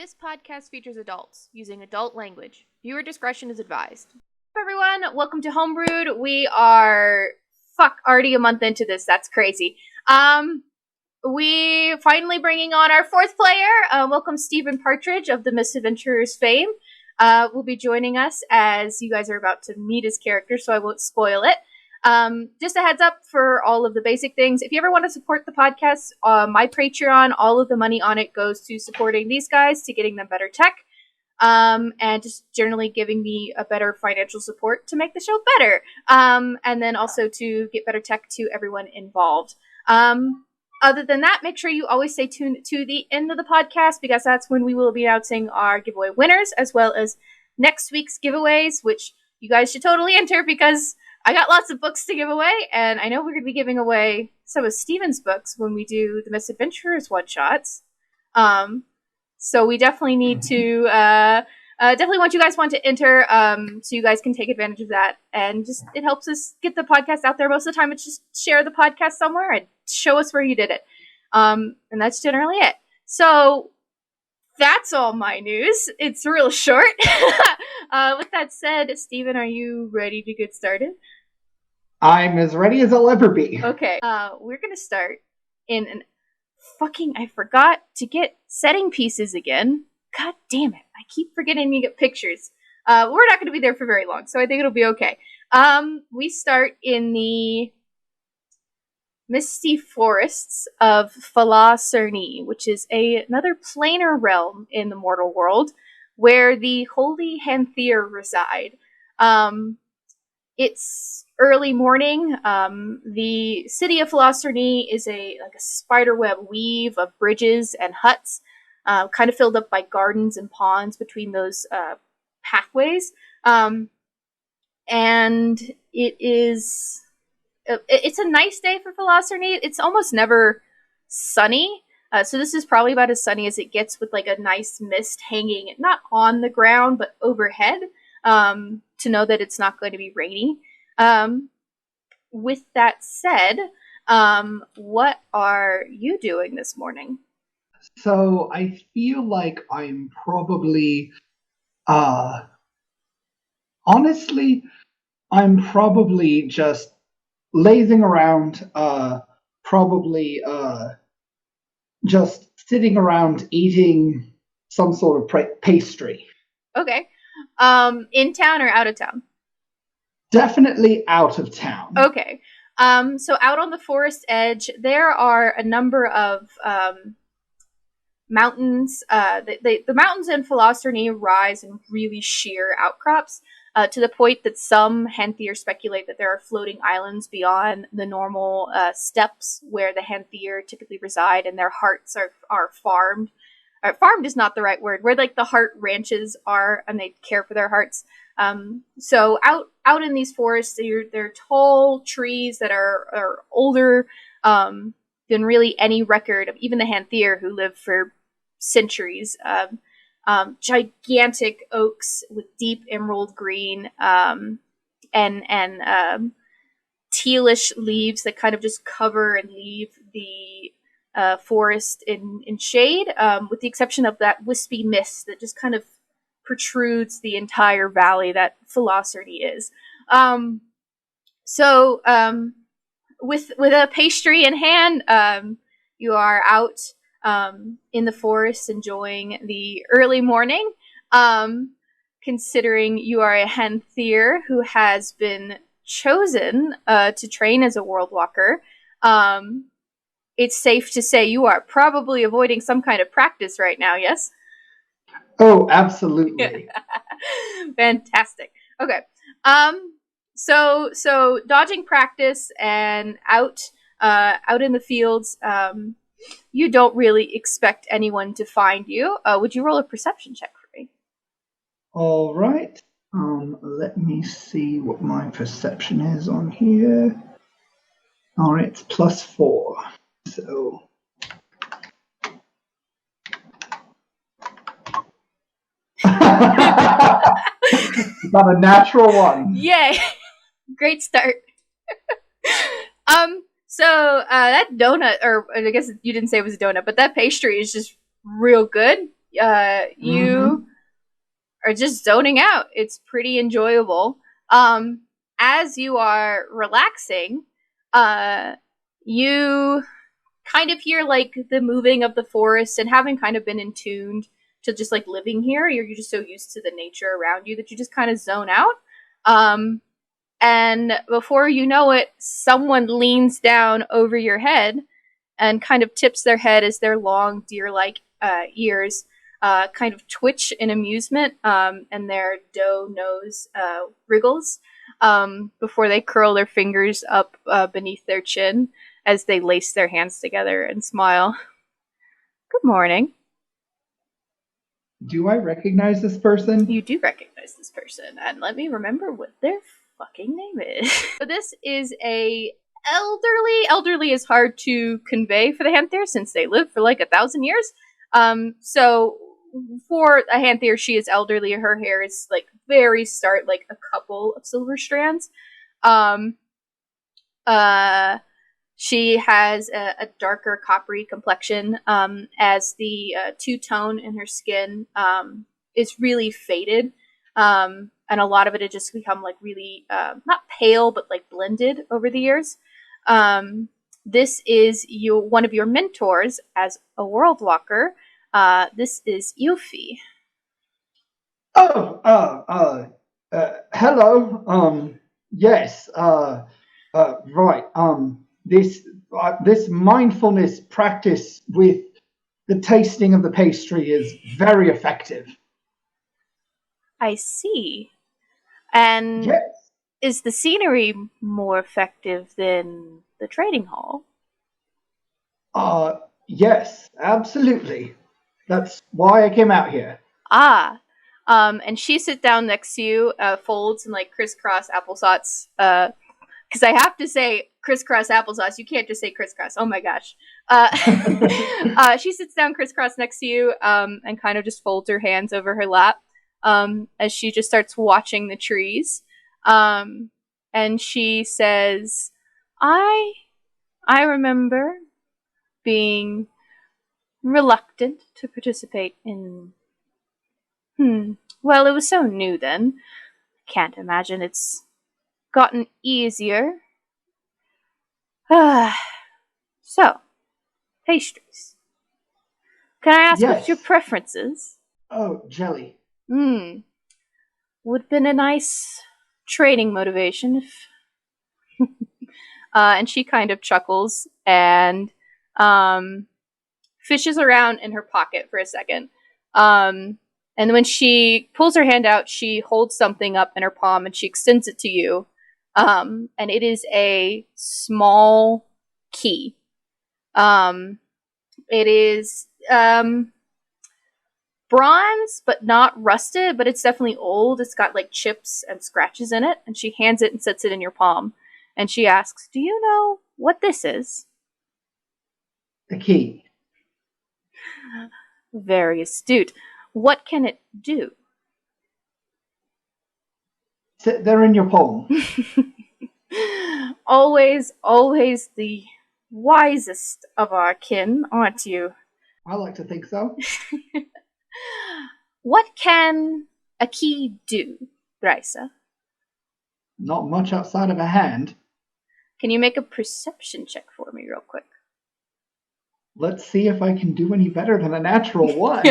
This podcast features adults using adult language. Viewer discretion is advised. Hey everyone, welcome to Homebrewed. We are already a month into this. That's crazy. We finally bringing on our fourth player. Welcome Stephen Partridge of the Misadventurers fame. Will be joining us as you guys are about to meet his character, so I won't spoil it. Just a heads up for all of the basic things. If you ever want to support the podcast, my Patreon, all of the money on it goes to supporting these guys, to getting them better tech, and just generally giving me a better financial support to make the show better. And then also to get better tech to everyone involved. Other than that, make sure you always stay tuned to the end of the podcast, because that's when we will be announcing our giveaway winners, as well as next week's giveaways, which you guys should totally enter, because I got lots of books to give away, and I know we're going to be giving away some of Steven's books when we do the Misadventurers one-shots. So we definitely need to, definitely want you guys to enter, so you guys can take advantage of that. And just, it helps us get the podcast out there. Most of the time, it's just share the podcast somewhere and show us where you did it. And that's generally it. So that's all my news. It's real short. With that said, Steven, are you ready to get started? I'm as ready as I'll ever be. Okay. We're going to start in an I forgot to get setting pieces again. God damn it. I keep forgetting to get pictures. We're not going to be there for very long, so I think it'll be okay. We start in the misty forests of Fala Cerny, which is another planar realm in the mortal world, where the holy Hanthier reside. It's early morning. The city of Fala Cerny is a spiderweb weave of bridges and huts, kind of filled up by gardens and ponds between those pathways. And it's a nice day for Fala Cerny. It's almost never sunny. So this is probably about as sunny as it gets, with like a nice mist hanging, not on the ground, but overhead, to know that it's not going to be rainy. With that said, what are you doing this morning? So I feel like I'm probably, honestly, I'm probably just lazing around, just sitting around eating some sort of pastry. Okay. In town or out of town? Definitely out of town. Okay. So out on the forest edge, there are a number of mountains. The mountains in Fala Cerny rise in really sheer outcrops, to the point that some Hanthier speculate that there are floating islands beyond the normal steppes where the Hanthier typically reside, and their hearts are farmed. Farmed is not the right word. Where like the heart ranches are, and they care for their hearts. So out in these forests, they're tall trees that are older than really any record of even the Hanthier, who lived for centuries. Gigantic oaks with deep emerald green and tealish leaves that kind of just cover and leave the forest in shade, with the exception of that wispy mist that just kind of protrudes the entire valley that Fala Cerny is. So with a pastry in hand, you are out in the forest enjoying the early morning. Considering you are a Hanthier who has been chosen to train as a world walker, it's safe to say you are probably avoiding some kind of practice right now, yes? Oh, absolutely. Fantastic. Okay. So dodging practice and out in the fields, you don't really expect anyone to find you. Would you roll a perception check for me? All right. Let me see what my perception is on here. All right, it's +4. So about a natural 1. Yay! Great start. So that donut, or I guess you didn't say it was a donut, but that pastry is just real good. you are just zoning out. It's pretty enjoyable. As you are relaxing, you kind of hear like the moving of the forest, and having kind of been in tuned to just like living here, you're just so used to the nature around you that you just kind of zone out. And before you know it, someone leans down over your head and kind of tips their head as their long deer-like ears kind of twitch in amusement, and their doe nose wriggles before they curl their fingers up beneath their chin as they lace their hands together and smile. Good morning. Do I recognize this person? You do recognize this person, and let me remember what their fucking name is. So this is a elderly is hard to convey for the Hanther since they live for like 1,000 years. So for a Hanther, she is elderly. Her hair is like very like a couple of silver strands. She has a darker coppery complexion, as the two-tone in her skin is really faded, and a lot of it had just become like really not pale but like blended over the years. This is one of your mentors as a world walker. This is Yuffie. Hello. Yes. Right. This mindfulness practice with the tasting of the pastry is very effective. I see. And yes. Is the scenery more effective than the trading hall? Yes, absolutely. That's why I came out here. And she sits down next to you, folds and like crisscross applesauce. Because I have to say crisscross applesauce. You can't just say crisscross. Oh my gosh. She sits down crisscross next to you, and kind of just folds her hands over her lap, as she just starts watching the trees. And she says, I remember being reluctant to participate in... Well, it was so new then. Can't imagine it's gotten easier. So, pastries. Can I ask what's your preferences? Oh, jelly. Would have been a nice trading motivation if... and she kind of chuckles and fishes around in her pocket for a second. And when she pulls her hand out, she holds something up in her palm and she extends it to you. And it is a small key. It is bronze, but not rusted, but it's definitely old. It's got like chips and scratches in it. And she hands it and sets it in your palm. And she asks, do you know what this is? The key. Very astute. What can it do? Sit there in your palm. Always the wisest of our kin, aren't you? I like to think so. What can a key do, Brysa? Not much outside of a hand. Can you make a perception check for me real quick? Let's see if I can do any better than a natural one.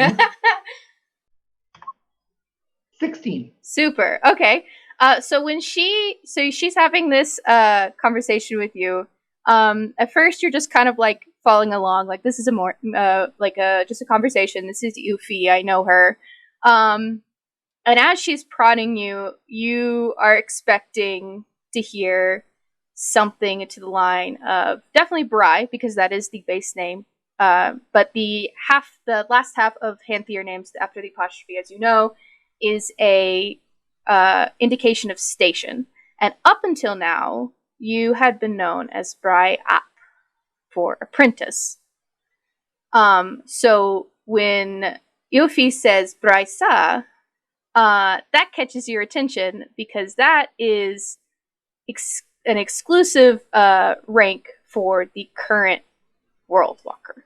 16. Super. Okay. So she's having this conversation with you. At first you're just kind of like following along, like this is just a conversation. This is Yuffie. I know her. And as she's prodding you, you are expecting to hear something to the line of definitely Bry, because that is the base name. But the last half of Hanthier names after the apostrophe, as you know, is a indication of station. And up until now, you had been known as Bry App for apprentice. So when Yuffie says Brysa, that catches your attention because that is an exclusive rank for the current World Walker.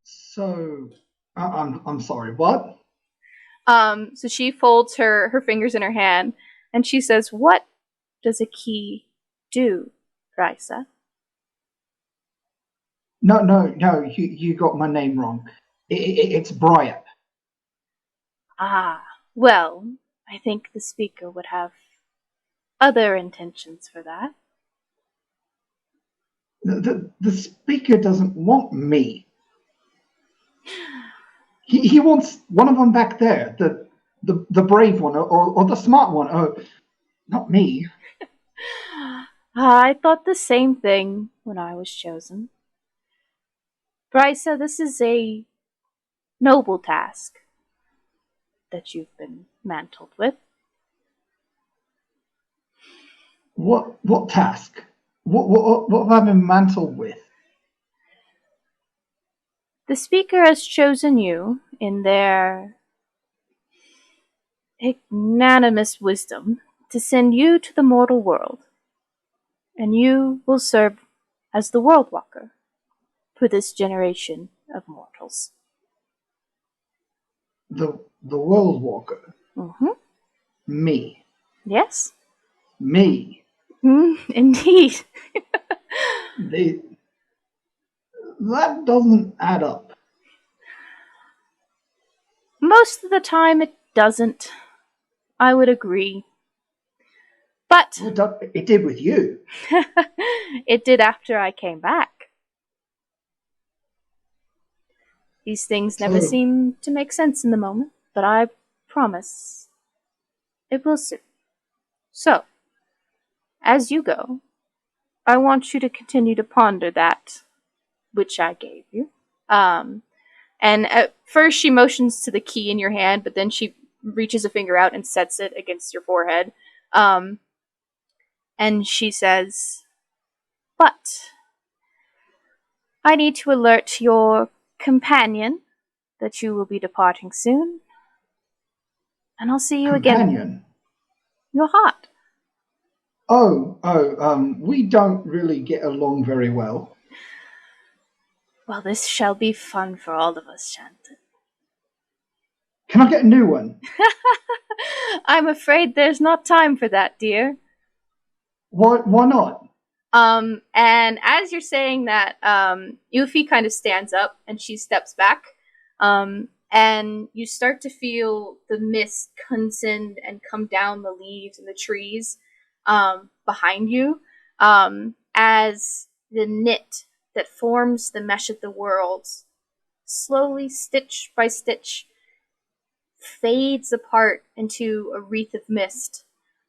So, I'm sorry, what? So she folds her fingers in her hand, and she says, "What does a key do, Raisa?" No, you got my name wrong. It's Bryant. Ah, well, I think the speaker would have other intentions for that. The speaker doesn't want me. He wants one of them back there, the brave one, or the smart one. Oh, not me. I thought the same thing when I was chosen. Brysa, this is a noble task that you've been mantled with. What task? What have I been mantled with? The speaker has chosen you in their magnanimous wisdom to send you to the mortal world, and you will serve as the world walker for this generation of mortals. The world walker. Mm-hmm. Me. Yes. Me. Indeed. That doesn't add up. Most of the time it doesn't. I would agree. But it did with you. it did after I came back. These things never seem to make sense in the moment, but I promise it will soon. So, as you go, I want you to continue to ponder that which I gave you. And at first she motions to the key in your hand, but then she reaches a finger out and sets it against your forehead. And she says, "But I need to alert your companion that you will be departing soon. And I'll see you again. Your heart." We don't really get along very well. Well, this shall be fun for all of us, Shanton. Can I get a new one? I'm afraid there's not time for that, dear. Why not? And as you're saying that, Yuffie kind of stands up and she steps back. And you start to feel the mist condensed and come down the leaves and the trees behind you as the knit that forms the mesh of the worlds slowly, stitch by stitch, fades apart into a wreath of mist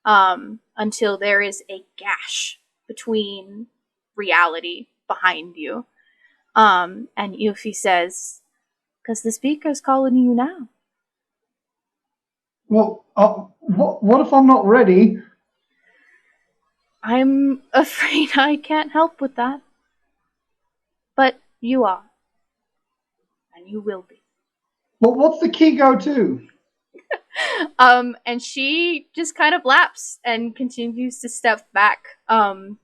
until there is a gash between reality behind you. And Yuffie says, "Because the speaker's calling you now." Well, what if I'm not ready? I'm afraid I can't help with that. But you are. And you will be. Well, what's the key go to? And she just kind of laughs and continues to step back. And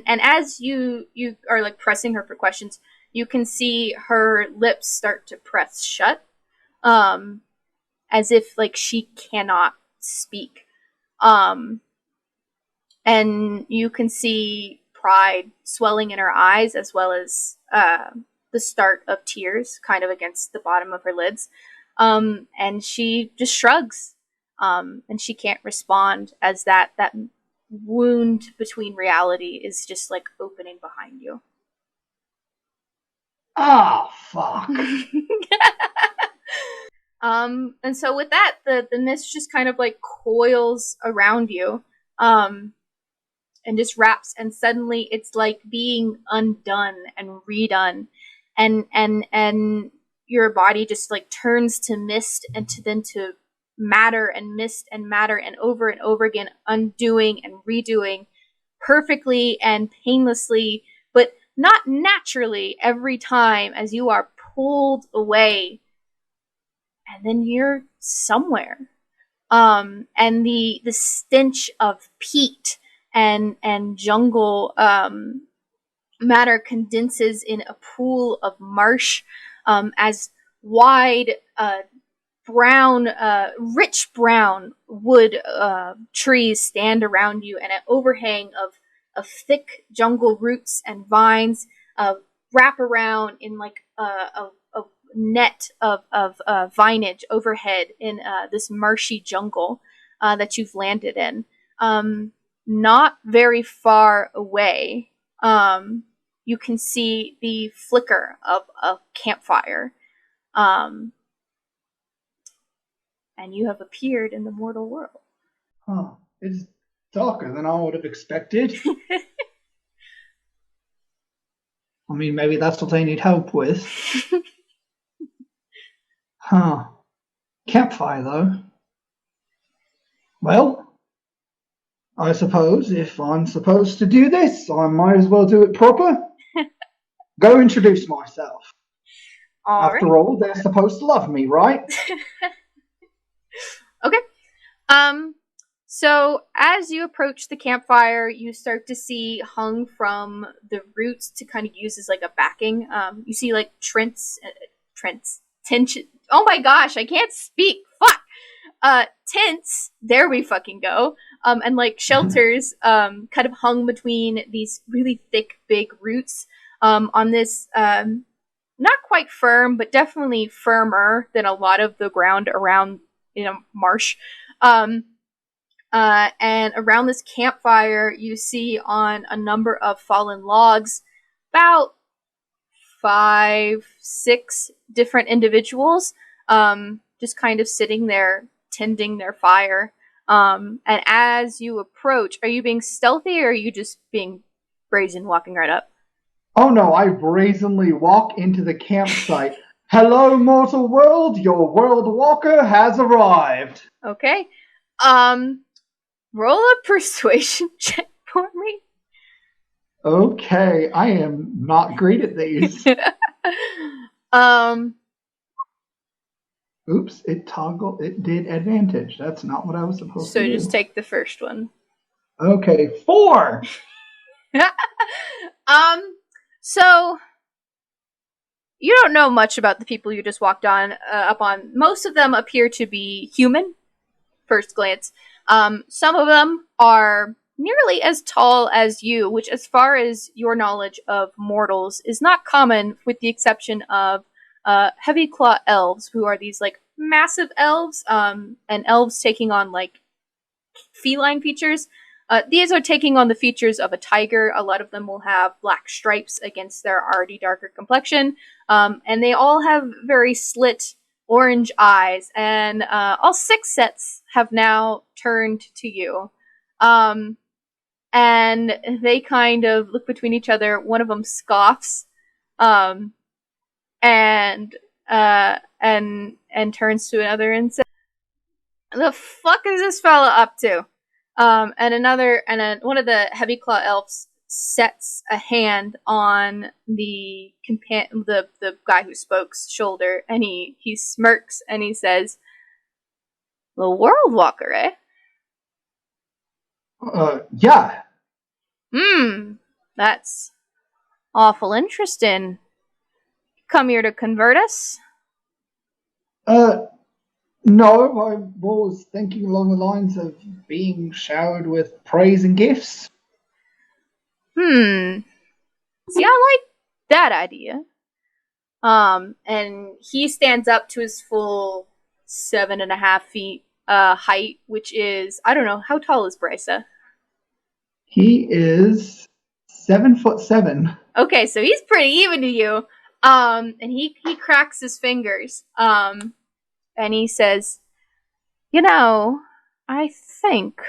as you are like pressing her for questions, you can see her lips start to press shut. As if like she cannot speak. And you can see pride swelling in her eyes as well as the start of tears kind of against the bottom of her lids. And she just shrugs. And she can't respond as that wound between reality is just like opening behind you. Ah, fuck. And so with that, the mist just kind of like coils around you. And just wraps, and suddenly it's like being undone and redone, and your body just like turns to mist and then to matter and mist and matter, and over again, undoing and redoing perfectly and painlessly, but not naturally every time as you are pulled away, and then you're somewhere. And the stench of peat and jungle matter condenses in a pool of marsh as wide brown, rich brown wood trees stand around you, and an overhang of thick jungle roots and vines wrap around in like a net of vinage overhead in this marshy jungle that you've landed in. Not very far away, you can see the flicker of a campfire. And you have appeared in the mortal world. Huh. It's darker than I would have expected. I mean, maybe that's what they need help with. Huh. Campfire, though. Well, I suppose if I'm supposed to do this, I might as well do it proper. Go introduce myself. After all, they're supposed to love me, right? Okay. So as you approach the campfire, you start to see hung from the roots to kind of use as like a backing. You see like tension. Oh my gosh, I can't speak. Fuck. Tents. There we fucking go. And like shelters, kind of hung between these really thick, big roots. On this, not quite firm, but definitely firmer than a lot of the ground around, marsh. And around this campfire, you see on a number of fallen logs about 5, 6 different individuals, just kind of sitting there tending their fire. And as you approach, are you being stealthy or are you just being brazen, walking right up? Oh no, I brazenly walk into the campsite. Hello, mortal world, your world walker has arrived. Okay. Roll a persuasion check for me. Okay, I am not great at these. Oops, it did advantage. That's not what I was supposed to do. So just take the first one. Okay, 4! So you don't know much about the people you just walked up on. Most of them appear to be human, first glance. Some of them are nearly as tall as you, which, as far as your knowledge of mortals, is not common, with the exception of heavy claw elves, who are these like massive elves, and elves taking on like feline features. These are taking on the features of a tiger. A lot of them will have black stripes against their already darker complexion, and they all have very slit orange eyes, and all 6 sets have now turned to you. And they kind of look between each other. One of them scoffs, and turns to another and says, "The fuck is this fella up to?" And one of the heavy claw elves sets a hand on the guy who spoke's shoulder, and he smirks and he says, "The World Walker, eh?" Yeah. That's awful interesting. Come here to convert us? No, I was thinking along the lines of being showered with praise and gifts. See, I like that idea. And he stands up to his full 7.5 feet height, which is, I don't know, how tall is Brysa? He is 7'7". Okay, so he's pretty even to you. And he cracks his fingers. And he says, I think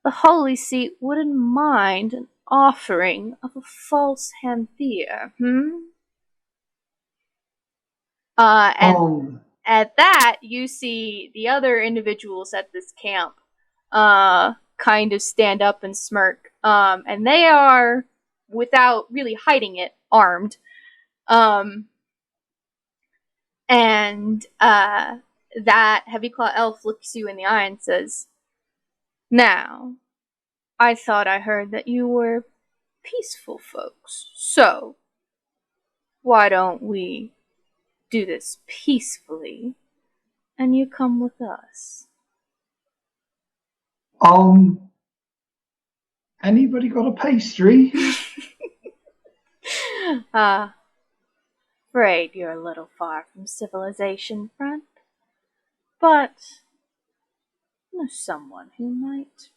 the Holy Seat wouldn't mind an offering of a false Hanthea, And at that, you see the other individuals at this camp kind of stand up and smirk. And they are, without really hiding it, armed. And that heavy claw elf looks you in the eye and says, "Now, I thought I heard that you were peaceful folks. So, why don't we do this peacefully and you come with us. Anybody got a pastry? Afraid you're a little far from civilization, friend. But there's someone who might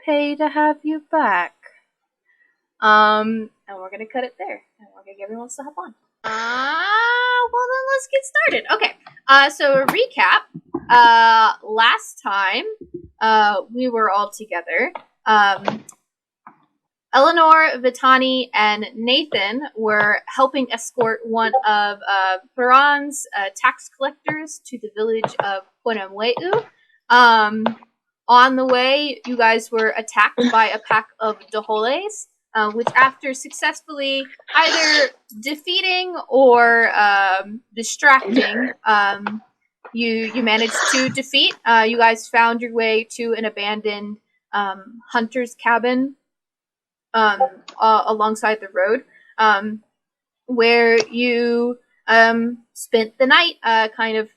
pay to have you back. And we're gonna cut it there, and we're gonna get everyone else to hop on. Well then let's get started. Okay. So a recap. Last time, we were all together. Eleanor, Vitani, and Nathan were helping escort one of Thuron's tax collectors to the village of Quenamweu. On the way, you guys were attacked by a pack of Daholes, which after successfully either defeating or distracting, you managed to defeat. You guys found your way to an abandoned hunter's cabin alongside the road, where you spent the night kind of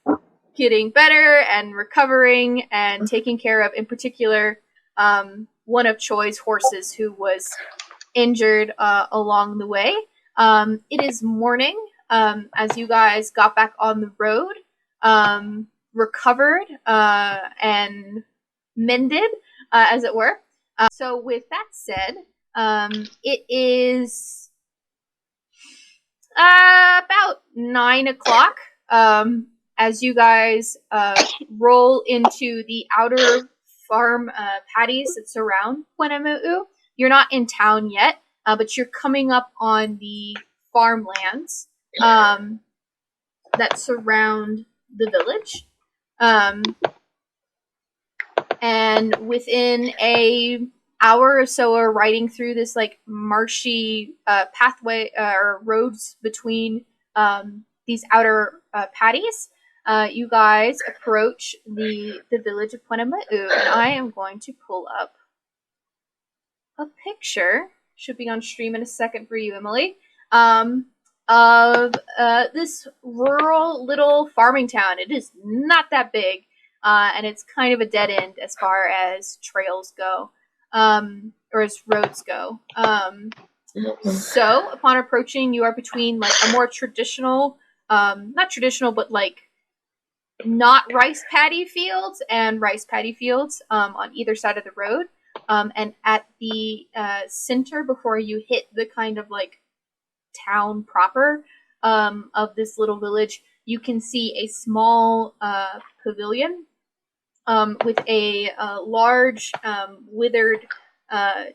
getting better and recovering and taking care of, in particular, one of Choi's horses who was injured along the way. It is morning as you guys got back on the road, recovered and mended, as it were. So with that said, it is about 9 o'clock as you guys roll into the outer farm patties that surround Quenamweu. You're not in town yet, but you're coming up on the farmlands that surround the village. And within a hour or so are riding through this like marshy pathway or roads between these outer patties. You guys approach the village of Quenamweu, and I am going to pull up a picture. Should be on stream in a second for you, Emilie. Of this rural little farming town. It is not that big, and it's kind of a dead end as far as trails go. Or as roads go. So, upon approaching, you are between, like, a more traditional, not traditional, but, like, not rice paddy fields and rice paddy fields, on either side of the road. And at the, center, before you hit the kind of, like, town proper, of this little village, you can see a small, pavilion with a large withered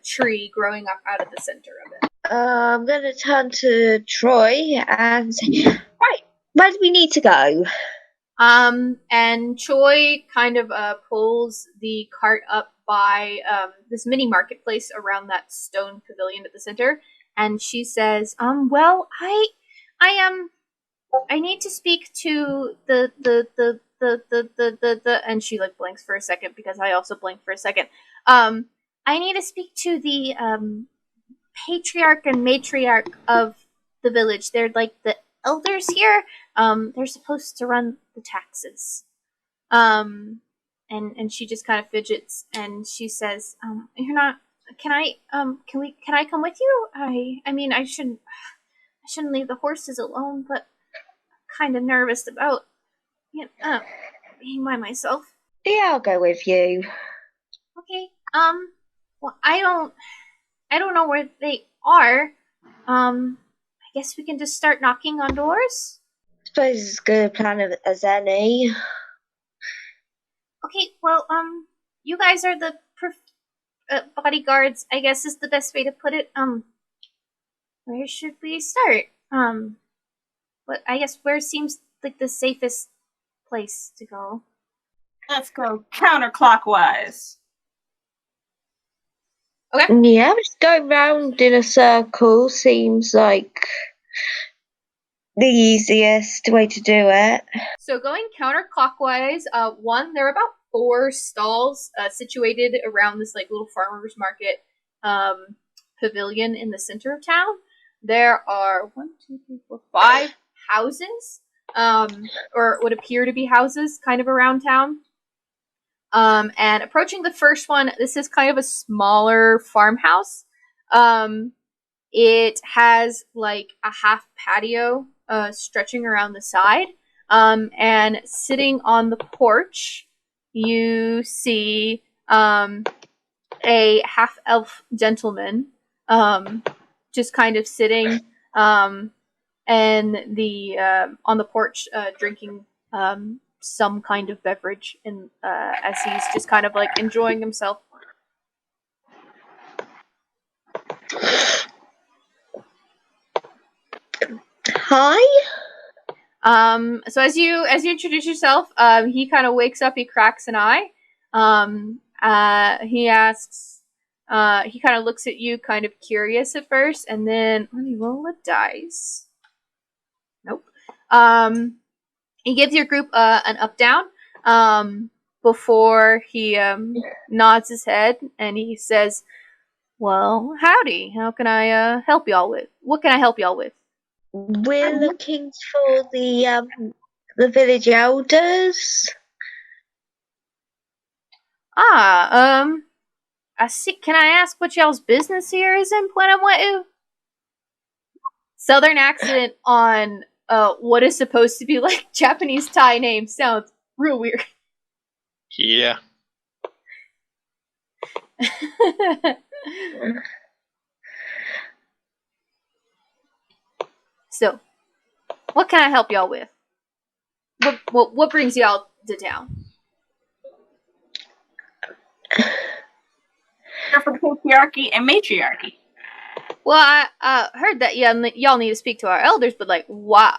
tree growing up out of the center of it. I'm going to turn to Troy and say, right, where do we need to go? And Choi kind of pulls the cart up by this mini marketplace around that stone pavilion at the center, and she says, well, I need to speak to the and she like blinks for a second because I also blinked for a second. I need to speak to the patriarch and matriarch of the village. They're like the elders here. They're supposed to run the taxes. And she just kind of fidgets and she says, you're not, can I come with you? I mean, I shouldn't leave the horses alone, but I'm kind of nervous about, being by myself. Yeah, I'll go with you. Okay. Well, I don't know where they are. I guess we can just start knocking on doors? I suppose it's as good a plan as any. Okay, well, you guys are the bodyguards, I guess is the best way to put it. Where should we start? But I guess where seems like the safest place to go? Let's go counterclockwise. Okay. Yeah, just going round in a circle seems like the easiest way to do it. So going counterclockwise, there are about 4 stalls situated around this like little farmer's market pavilion in the center of town. There are 5 houses or would appear to be houses kind of around town. And approaching the first one, this is kind of a smaller farmhouse. It has like a half patio stretching around the side. And sitting on the porch, you see a half-elf gentleman just kind of sitting and on the porch drinking some kind of beverage as he's just kind of like enjoying himself. Hi. So as you introduce yourself, he kind of wakes up, he cracks an eye. He asks, he kind of looks at you kind of curious at first, and then let me roll a dice. Nope. He gives your group an up down before he nods his head and he says, "Well, howdy. How can I help y'all with? What can I help y'all with?" We're looking for the village elders. I see. Can I ask what y'all's business here is in Plenamwetu? Southern accent on what is supposed to be like Japanese Thai name sounds real weird. Yeah. So, what can I help y'all with? What brings y'all to town? Here for patriarchy and matriarchy. Well, I heard that y'all need to speak to our elders, but like, why?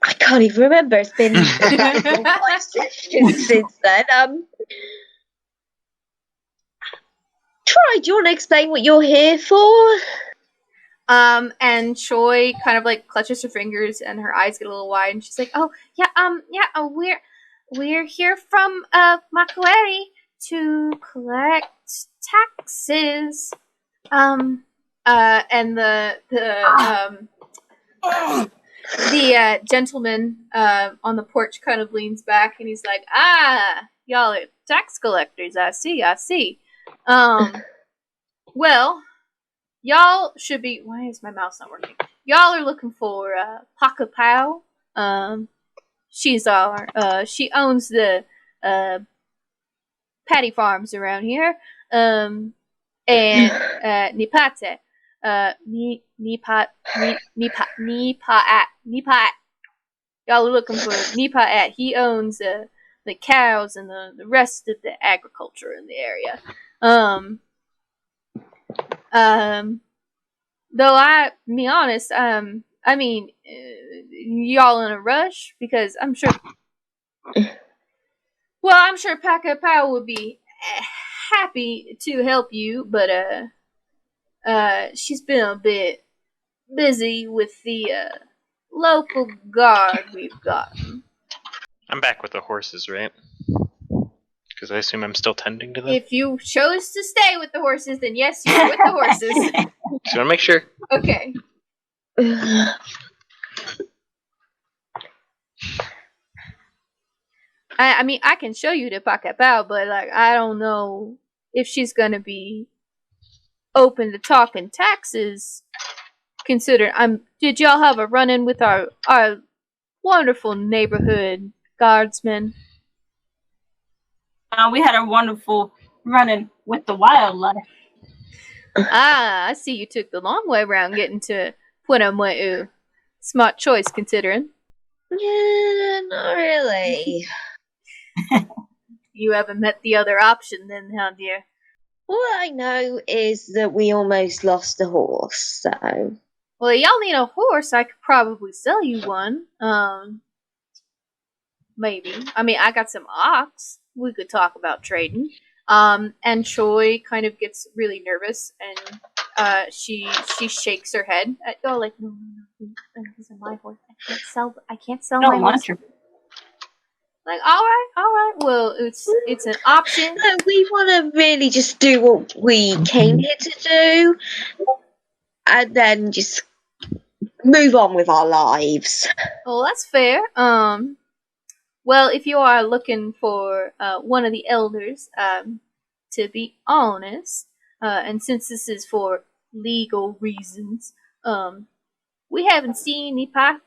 I can't even remember. It's been 5 sessions since then. Troy, do you want to explain what you're here for? And Choi kind of like clutches her fingers and her eyes get a little wide and she's like, we're here from Makueri to collect taxes. And the gentleman on the porch kind of leans back and he's like, y'all are tax collectors, I see. Well, y'all should be. Why is my mouse not working? Y'all are looking for Paka Pao. She owns the paddy farms around here. And Nipate. Nipat. Y'all are looking for Nipat. He owns the cows and the rest of the agriculture in the area. Though I be honest, y'all in a rush because I'm sure Paka Pao would be happy to help you, but she's been a bit busy with the local guard we've got. I'm back with the horses, right? Because I assume I'm still tending to them. If you chose to stay with the horses, then yes, you're with the horses. Just want to make sure. Okay. I can show you the Pakapao, but like I don't know if she's gonna be open to talking taxes. Consider did y'all have a run-in with our wonderful neighborhood guardsmen? We had a wonderful run-in with the wildlife. I see you took the long way around getting to Plenamwetu. Smart choice, considering. Yeah, not really. You haven't met the other option then, have you? All I know is that we almost lost a horse, so... Well, y'all need a horse. I could probably sell you one. Maybe. I got some ox. We could talk about trading. And Choi kind of gets really nervous, and she shakes her head at y'all like, no, these are my horse. I can't sell I don't my want horse. your... Like, all right. Well, it's an option. No, we want to really just do what we came here to do, and then just move on with our lives. Well, that's fair. Well, if you are looking for one of the elders, to be honest, and since this is for legal reasons, we haven't seen the path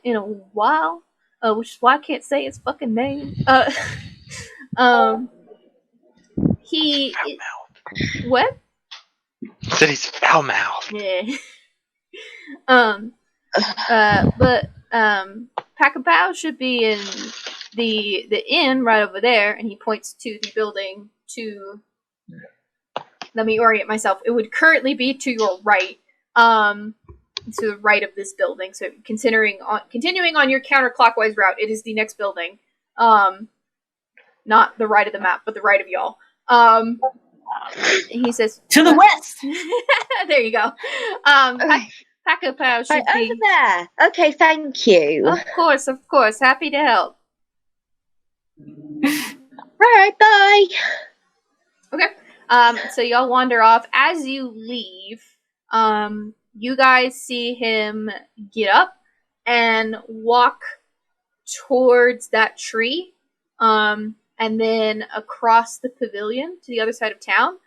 in a while, which is why I can't say his fucking name. He Foul-mouthed. what? He said he's foul-mouthed. Yeah. But Pacapao should be in the inn right over there, and he points to the building to. Let me orient myself. It would currently be to your right, to the right of this building. So continuing on your counterclockwise route, it is the next building. Not the right of the map, but the right of y'all. He says To the west. there you go. Pacapao should Right, be over there. Okay, thank you. Of course. Happy to help. Right, bye. Okay. So y'all wander off. As you leave, you guys see him get up and walk towards that tree, and then across the pavilion to the other side of town.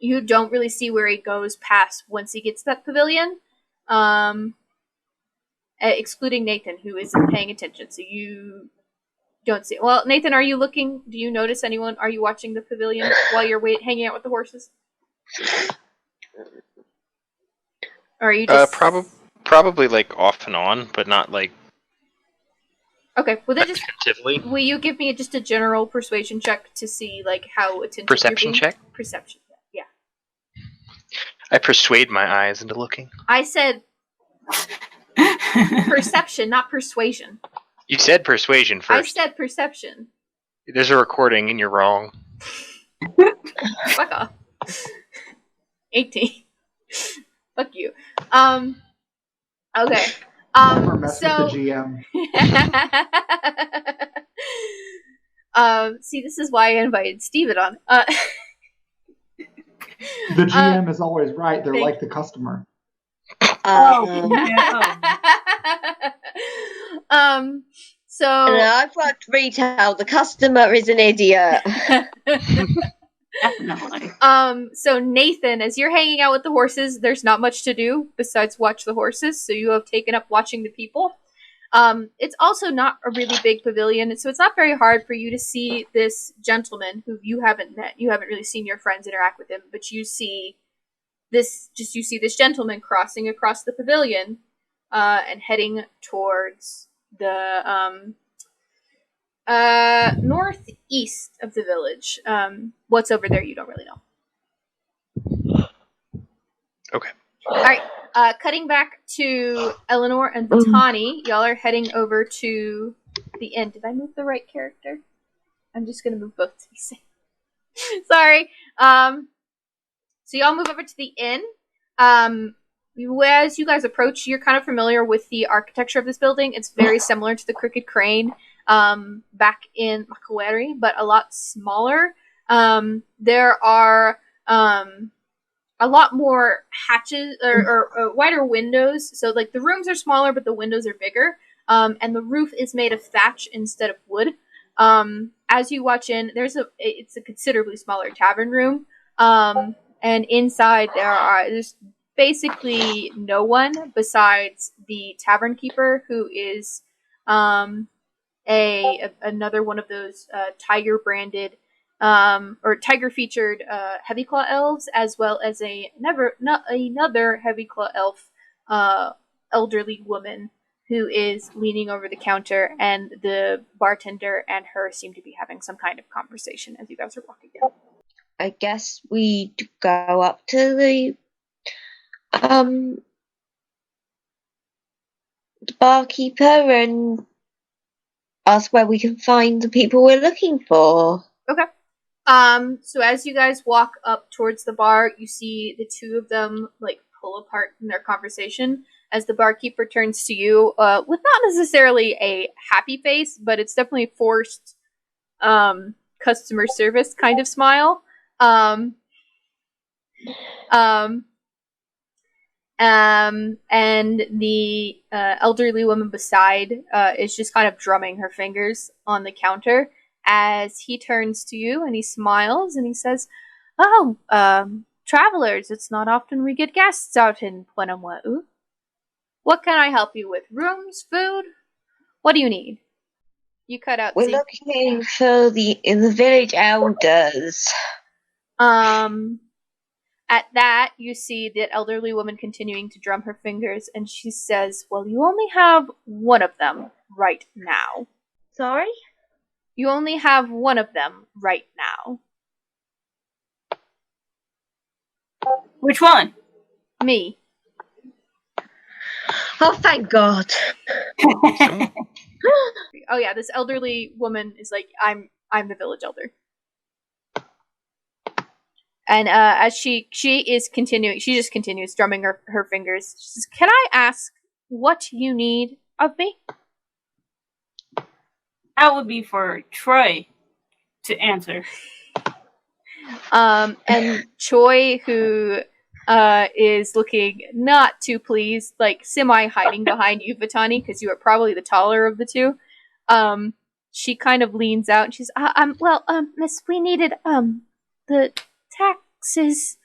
You don't really see where he goes past once he gets to that pavilion, excluding Nathan, who isn't paying attention. So you don't see. Well, Nathan, are you looking? Do you notice anyone? Are you watching the pavilion while you're hanging out with the horses? Or are you just probably like off and on, but not like okay? Well, then just attentively. will you give me just a general persuasion check to see like how attentive Perception you're being? check? Perception. Yeah. I persuade my eyes into looking. I said perception, not persuasion. You said persuasion first. I said perception. There's a recording and you're wrong. Fuck off. 18. Fuck you. Okay. Never mess So with the GM. see, this is why I invited Steven on. The GM is always right. They're like the customer. So I've worked retail. The customer is an idiot. Definitely. So Nathan, as you're hanging out with the horses, there's not much to do besides watch the horses, so you have taken up watching the people. It's also not a really big pavilion, so it's not very hard for you to see this gentleman who you haven't met. You haven't really seen your friends interact with him, but you see this gentleman crossing across the pavilion, and heading towards the northeast of the village. What's over there you don't really know. Okay. Alright, cutting back to Eleanor and Vitani, y'all are heading over to the inn. Did I move the right character? I'm just gonna move both to be safe. Sorry. So y'all move over to the inn. As you guys approach, you're kind of familiar with the architecture of this building. It's very similar to the Crooked Crane back in Makaweri, but a lot smaller. There are a lot more hatches or wider windows. So like the rooms are smaller, but the windows are bigger. And the roof is made of thatch instead of wood. As you watch in, it's a considerably smaller tavern room. And inside there's basically no one besides the tavern keeper, who is another one of those tiger branded or tiger featured heavy claw elves, as well as another heavy claw elf elderly woman who is leaning over the counter, and the bartender and her seem to be having some kind of conversation as you guys are walking down. I guess we go up to the barkeeper and ask where we can find the people we're looking for. Okay. So as you guys walk up towards the bar, you see the two of them like pull apart in their conversation, as the barkeeper turns to you with not necessarily a happy face, but it's definitely forced customer service kind of smile. And the elderly woman beside is just kind of drumming her fingers on the counter as he turns to you and he smiles and he says, "Oh, travelers, it's not often we get guests out in Plenamweu. What can I help you with? Rooms, food? What do you need?" You cut out. We're looking for the village elders. At that, you see the elderly woman continuing to drum her fingers, and she says, "Well, you only have one of them right now." Sorry? You only have one of them right now. Which one? Me. Oh, thank God. Oh yeah, this elderly woman is like, I'm the village elder. And as she is continuing, she just continues drumming her fingers. She says, "Can I ask what you need of me?" That would be for Troy to answer. And Choi, who is looking not too pleased, like semi-hiding behind you, Vitani, because you are probably the taller of the two. She kind of leans out and she's, miss, we needed, the taxes,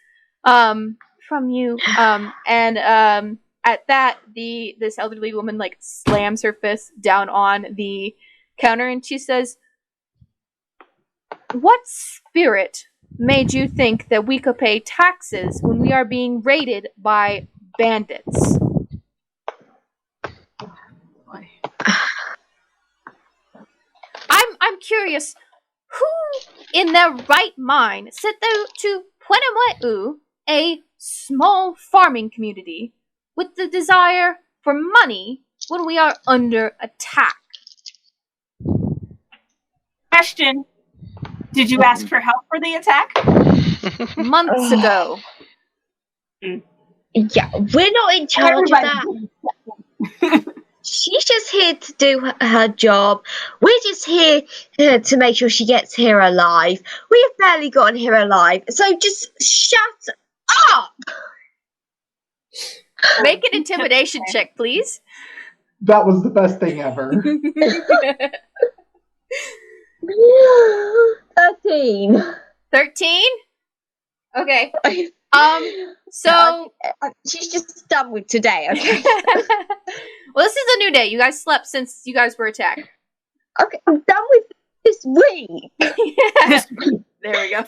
from you. At that, this elderly woman, like, slams her fist down on the counter and she says, "What spirit made you think that we could pay taxes when we are being raided by bandits?" I'm curious, who in their right mind set out to Plenamweu, a small farming community, with the desire for money when we are under attack? Question. Did you ask for help for the attack? Months ago. Yeah, we're not in charge of that. She's just here to do her job. We're just here to make sure she gets here alive. We have barely gotten here alive, so just shut up! Make an intimidation check, please. That was the best thing ever. 13. 13? Okay. So she's just done with today, okay? Well, this is a new day. You guys slept since you guys were attacked. Okay, I'm done with this week. There we go.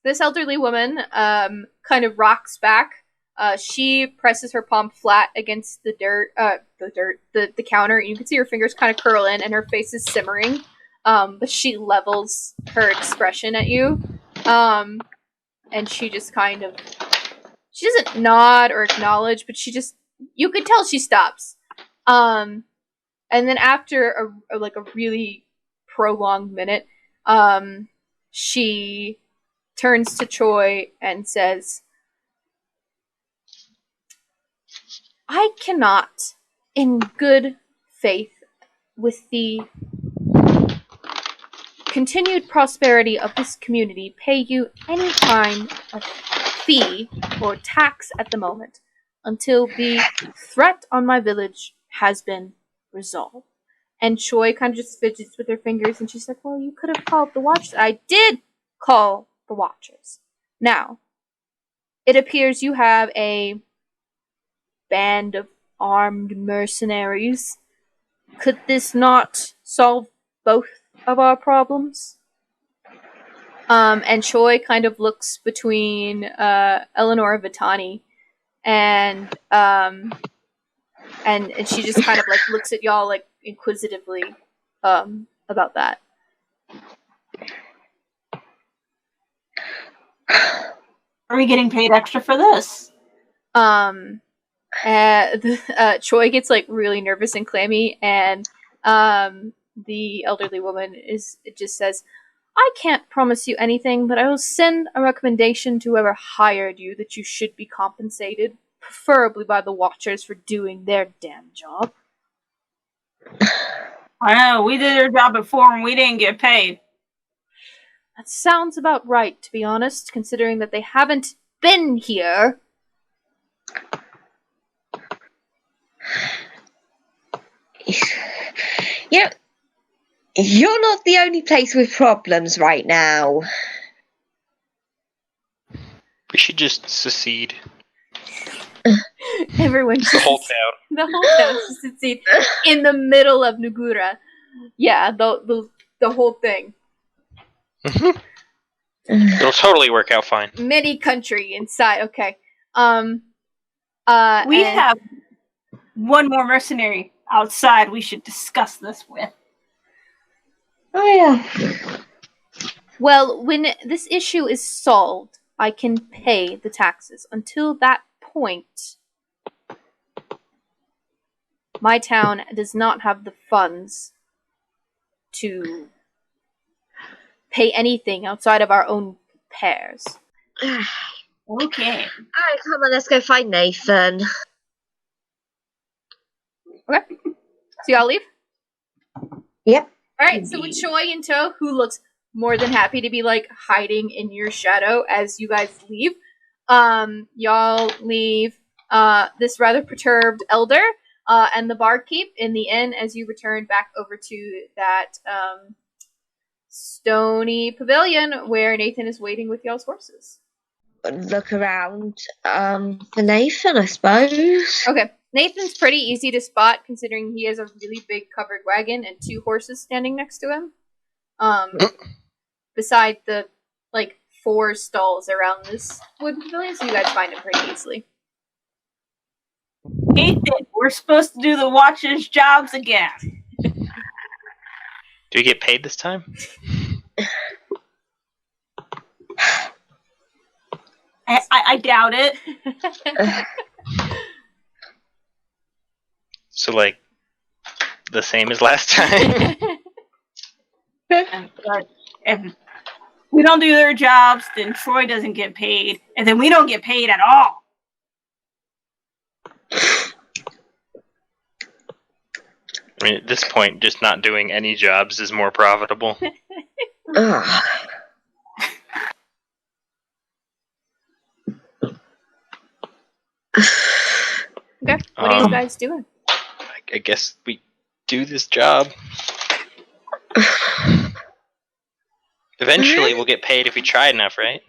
This elderly woman kind of rocks back. She presses her palm flat against the counter. You can see her fingers kind of curl in, and her face is simmering. But she levels her expression at you. And she just kind of, she doesn't nod or acknowledge, but you could tell she stops. And then after a really prolonged minute, she turns to Choi and says, "I cannot, in good faith, with the continued prosperity of this community, pay you any kind of fee or tax at the moment until the threat on my village has been resolved." And Choi kind of just fidgets with her fingers and she's like, "Well, you could have called the Watchers." "I did call the Watchers. Now, it appears you have a band of armed mercenaries. Could this not solve both of our problems?" And Choi kind of looks between Eleanor Vitani and she just kind of like looks at y'all like inquisitively about that. Are we getting paid extra for this? Choi gets like really nervous and clammy, and the elderly woman just says, I can't promise you anything, but I will send a recommendation to whoever hired you that you should be compensated, preferably by the Watchers for doing their damn job. I know, we did our job before and we didn't get paid. That sounds about right, to be honest, considering that they haven't been here. Yeah, you're not the only place with problems right now. We should just secede. Everyone The whole town. The whole town should succeed in the middle of Nugura. Yeah, the whole thing. It'll totally work out fine. Mini country inside. Okay. We have one more mercenary outside we should discuss this with. Oh, yeah. Well, when this issue is solved, I can pay the taxes. Until that point, my town does not have the funds to pay anything outside of our own pairs. Okay. Alright, come on, let's go find Nathan. Okay. So y'all leave? Yep. Alright, so with Choi in tow, who looks more than happy to be, like, hiding in your shadow as you guys leave, y'all leave this rather perturbed elder and the barkeep in the inn as you return back over to that stony pavilion where Nathan is waiting with y'all's horses. Look around for Nathan, I suppose. Okay. Nathan's pretty easy to spot considering he has a really big covered wagon and 2 horses standing next to him. Beside the, 4 stalls around this wood pavilion, so you guys find him pretty easily. Nathan, we're supposed to do the Watchers' jobs again. Do we get paid this time? I doubt it. So, the same as last time? But if we don't do their jobs, then Troy doesn't get paid, and then we don't get paid at all. I mean, at this point, just not doing any jobs is more profitable. Ugh. Okay, what are you guys doing? I guess we do this job. Eventually, we'll get paid if we try enough, right?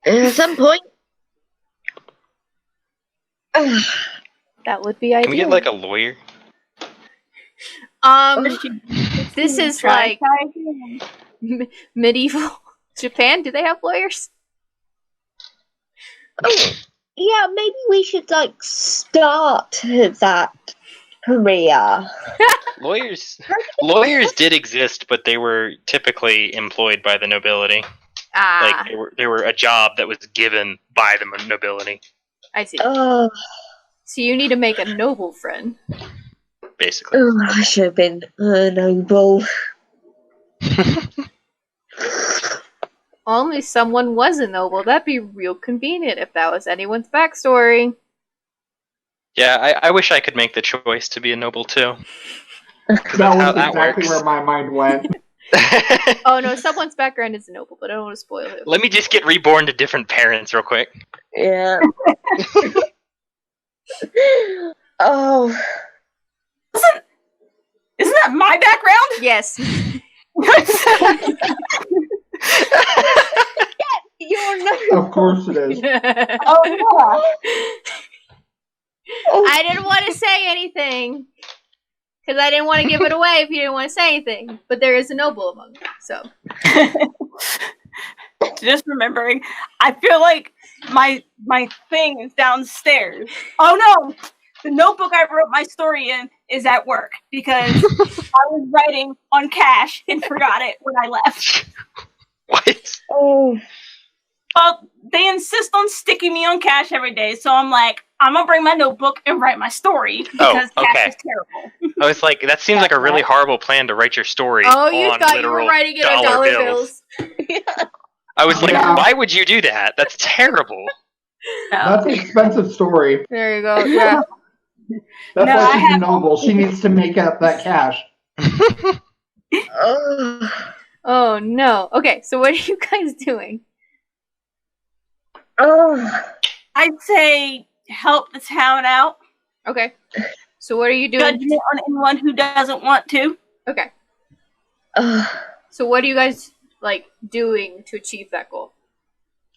At some point. That would be ideal. Can we get, a lawyer? This is like medieval Japan. Do they have lawyers? Oh, yeah, maybe we should start that career. Lawyers did exist, but they were typically employed by the nobility. They were a job that was given by the nobility. I see. Oh, So you need to make a noble friend. Basically. I should have been noble. Only someone was a noble. That'd be real convenient if that was anyone's backstory. Yeah, I wish I could make the choice to be a noble too. That was exactly where my mind went. Oh no, someone's background is a noble, but I don't want to spoil it. Let me just get reborn to different parents real quick. Yeah. Oh. Isn't that my background? Yes. You're not. Of course it is. Oh, yeah. I didn't want to say anything. Because I didn't want to give it away if you didn't want to say anything. But there is a noble among them, so. Just remembering, I feel like my thing is downstairs. Oh no! The notebook I wrote my story in is at work because I was writing on cash and forgot it when I left. What? Oh. Well, they insist on sticking me on cash every day, so I'm like, I'm gonna bring my notebook and write my story because cash is terrible. I was like, that seems like a really horrible plan to write your story. Oh, you thought you were writing it on dollar bills. I was like, why would you do that? That's terrible. No. That's an expensive story. There you go. Yeah. That's why she's a noble. She needs to make up that cash. Oh no. Okay, so what are you guys doing? I'd say help the town out. Okay. So what are you doing? Judgment on anyone who doesn't want to. Okay. So what are you guys doing to achieve that goal?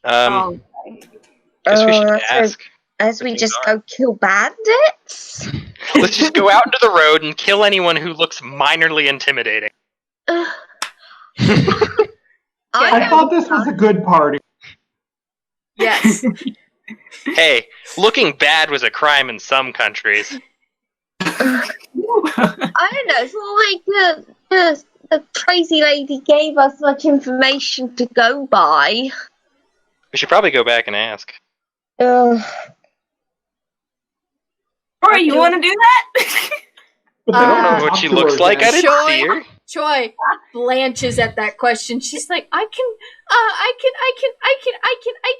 Guess we should ask. As we just go kill bandits? Let's just go out into the road and kill anyone who looks minorly intimidating. I thought this was a good party. Yes. Hey, looking bad was a crime in some countries. I don't know. It's not like the crazy lady gave us much information to go by. We should probably go back and ask. Or you want to do that? I don't know what she looks like. I didn't see her. Choi blanches at that question. She's like, I can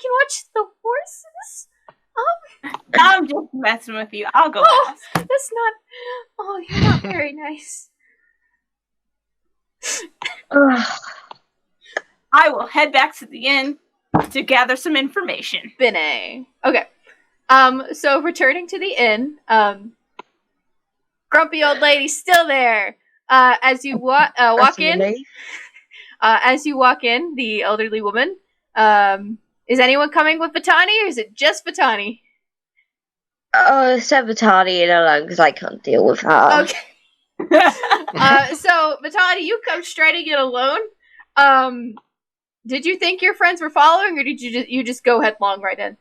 watch the horses. I'm just messing with you. I'll go ask. That's not. Oh, you're not very nice. I will head back to the inn to gather some information. Bene. Okay. So returning to the inn, grumpy old lady's still there. As you walk in, the elderly woman, is anyone coming with Vitani, or is it just Vitani? Send Vitani in alone, because I can't deal with her. Okay. So Vitani, you come striding in alone. Did you think your friends were following, or did you just go headlong right in?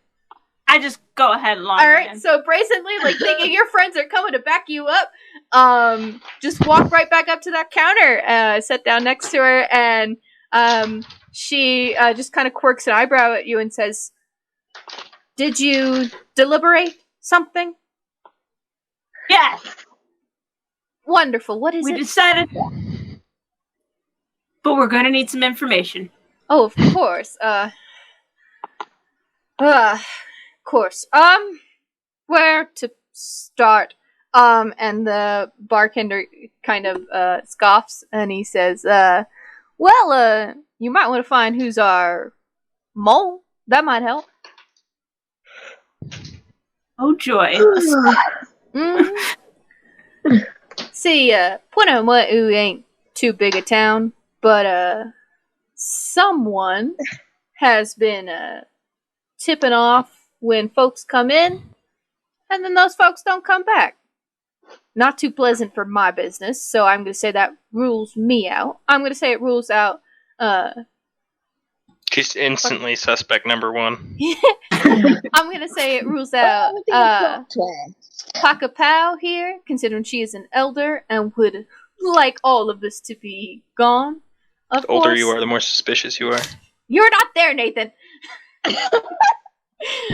I just go ahead along. All right, so brazenly, thinking your friends are coming to back you up, just walk right back up to that counter, sit down next to her, and she just kind of quirks an eyebrow at you and says, "Did you deliberate something?" Yes. Wonderful. What is it? We decided, but we're going to need some information. Oh, of course. Of course. Where to start? And the bartender kind of scoffs, and he says, well, you might want to find who's our mole. That might help. Oh, joy. See, Punamu'u ain't too big a town, but, someone has been, tipping off when folks come in, and then those folks don't come back. Not too pleasant for my business, so I'm going to say that rules me out. I'm going to say it rules out, She's instantly suspect number one. I'm going to say it rules out, Pakapau here, considering she is an elder and would like all of this to be gone. Of The older course. you are, the more suspicious you are. You're not there, Nathan.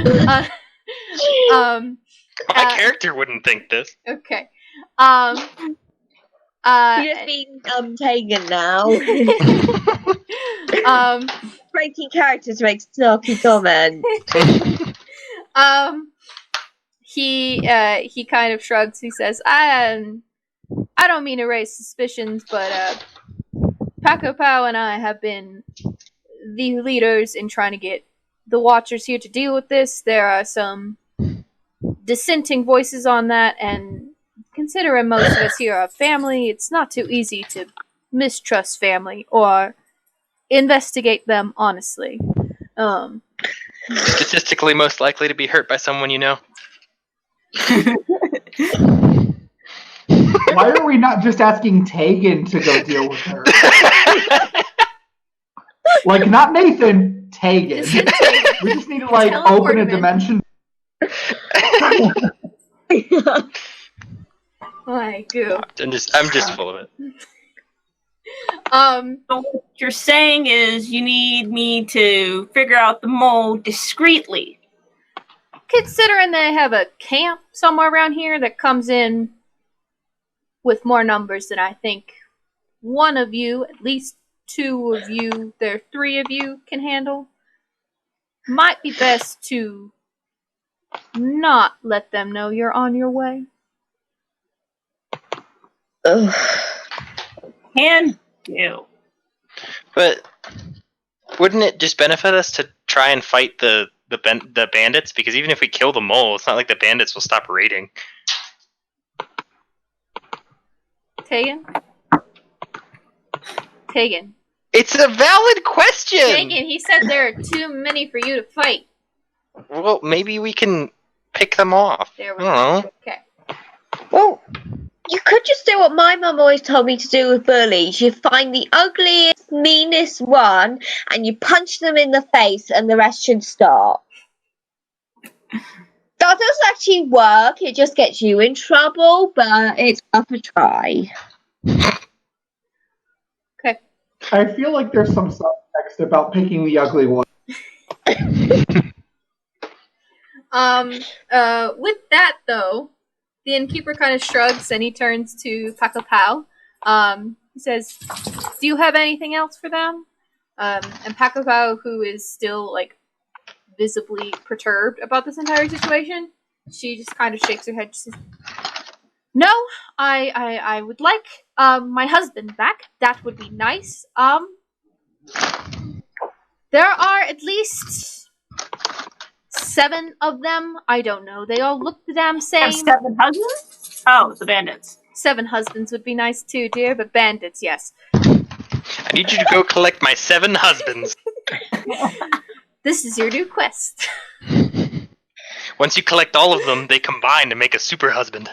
My character wouldn't think this. Okay. You just mean Tegan now. Breaking characters makes snarky comment. He kind of shrugs. He says, I don't mean to raise suspicions, but Paco Pau and I have been the leaders in trying to get the Watchers here to deal with this. There are some dissenting voices on that, and considering most of us here are family, it's not too easy to mistrust family or investigate them honestly. Statistically most likely to be hurt by someone you know. Why are we not just asking Tegan to go deal with her? Not Nathan, Tegan. We just need to open a dimension. My goo. I'm just full of it. So what you're saying is you need me to figure out the mole discreetly. Considering they have a camp somewhere around here that comes in with more numbers than I think one of you, at least two of you, there are three of you can handle, might be best to not let them know you're on your way. Ugh. Can do. But wouldn't it just benefit us to try and fight the bandits? Because even if we kill the mole, it's not like the bandits will stop raiding. Tegan? It's a valid question! Tegan, he said there are too many for you to fight. Well, maybe we can pick them off. There we I don't know. Okay. Well, you could just do what my mum always told me to do with bullies. You find the ugliest, meanest one, and you punch them in the face, and the rest should stop. That does actually work. It just gets you in trouble, but it's worth a try. Okay. I feel like there's some subtext about picking the ugly one. With that though, the innkeeper kind of shrugs and he turns to Paco Pao. He says, "Do you have anything else for them?" And Paco Pao, who is still like visibly perturbed about this entire situation, she just kind of shakes her head. She says, "No, I would like my husband back. That would be nice. There are at least 7 of them. I don't know. They all look the damn same. Have 7 husbands? Oh, the bandits. 7 husbands would be nice too, dear, but bandits, yes. I need you to go collect my 7 husbands. This is your new quest." Once you collect all of them, they combine to make a super husband.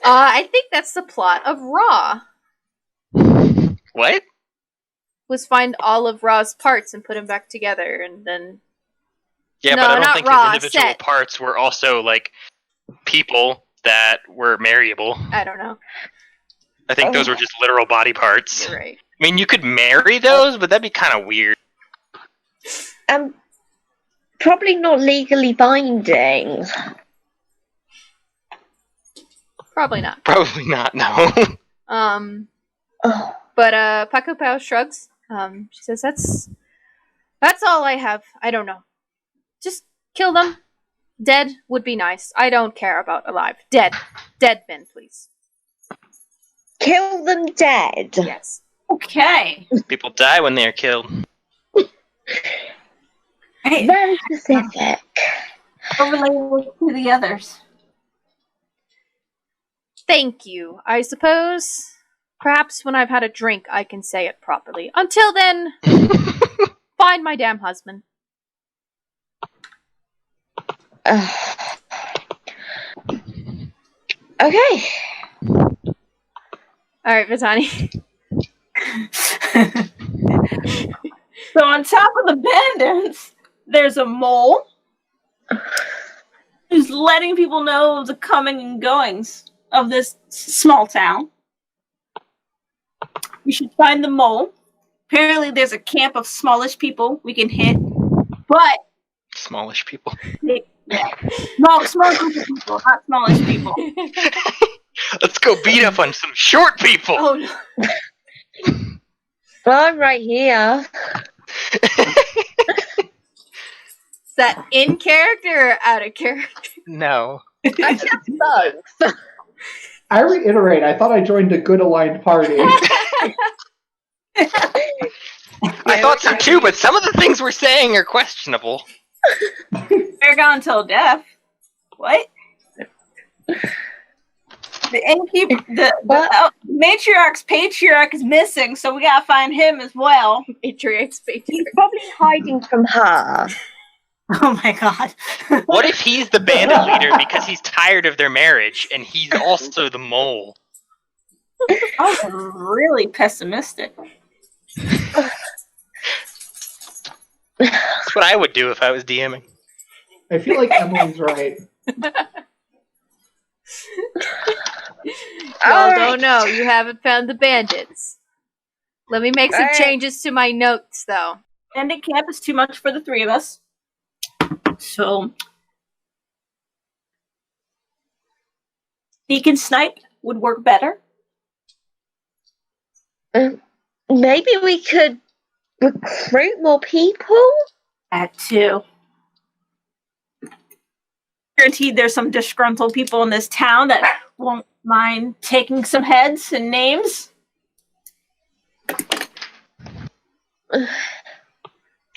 I think that's the plot of Raw. What? Was find all of Raw's parts and put them back together, and then... Yeah, No, but I don't not think Raw, his individual Set. parts were also, like, people that were marryable. I don't know. I think those were just literal body parts. You're right. I mean, you could marry those, but that'd be kind of weird. Probably not legally binding. Probably not. Probably not, no. But Paco Pao shrugs. She says, that's all I have. I don't know. Just kill them. Dead would be nice. I don't care about alive. Dead. Dead men, please. Kill them dead. Yes. Okay. People die when they are killed. Hey, Very specific. overlay to the others. Thank you. I suppose perhaps when I've had a drink I can say it properly. Until then, find my damn husband. Okay. Alright, Vitani. So on top of the bandits, there's a mole who's letting people know the coming and goings of this small town. We should find the mole. Apparently there's a camp of smallish people we can hit. But Smallish people. small group of people, not smallish people. Let's go beat up on some short people. Oh no. Well, I'm right here. Is that in character or out of character? No. I just both. I reiterate, I thought I joined a good aligned party. I thought so too, but some of the things we're saying are questionable. They're gone till death. What? The innkeeper, the matriarch's patriarch is missing, so we gotta find him as well. Matriarch's He's patriarch. probably hiding from her. Oh my god. What if he's the bandit leader because he's tired of their marriage and he's also the mole? I'm really pessimistic. That's what I would do if I was DMing. I feel like Emilie's right. Y'all don't know. You haven't found the bandits. Let me make some changes to my notes, though. Bandit camp is too much for the three of us. So, sneak and snipe would work better. Maybe we could recruit more people? That too. Guaranteed there's some disgruntled people in this town that won't mind taking some heads and names.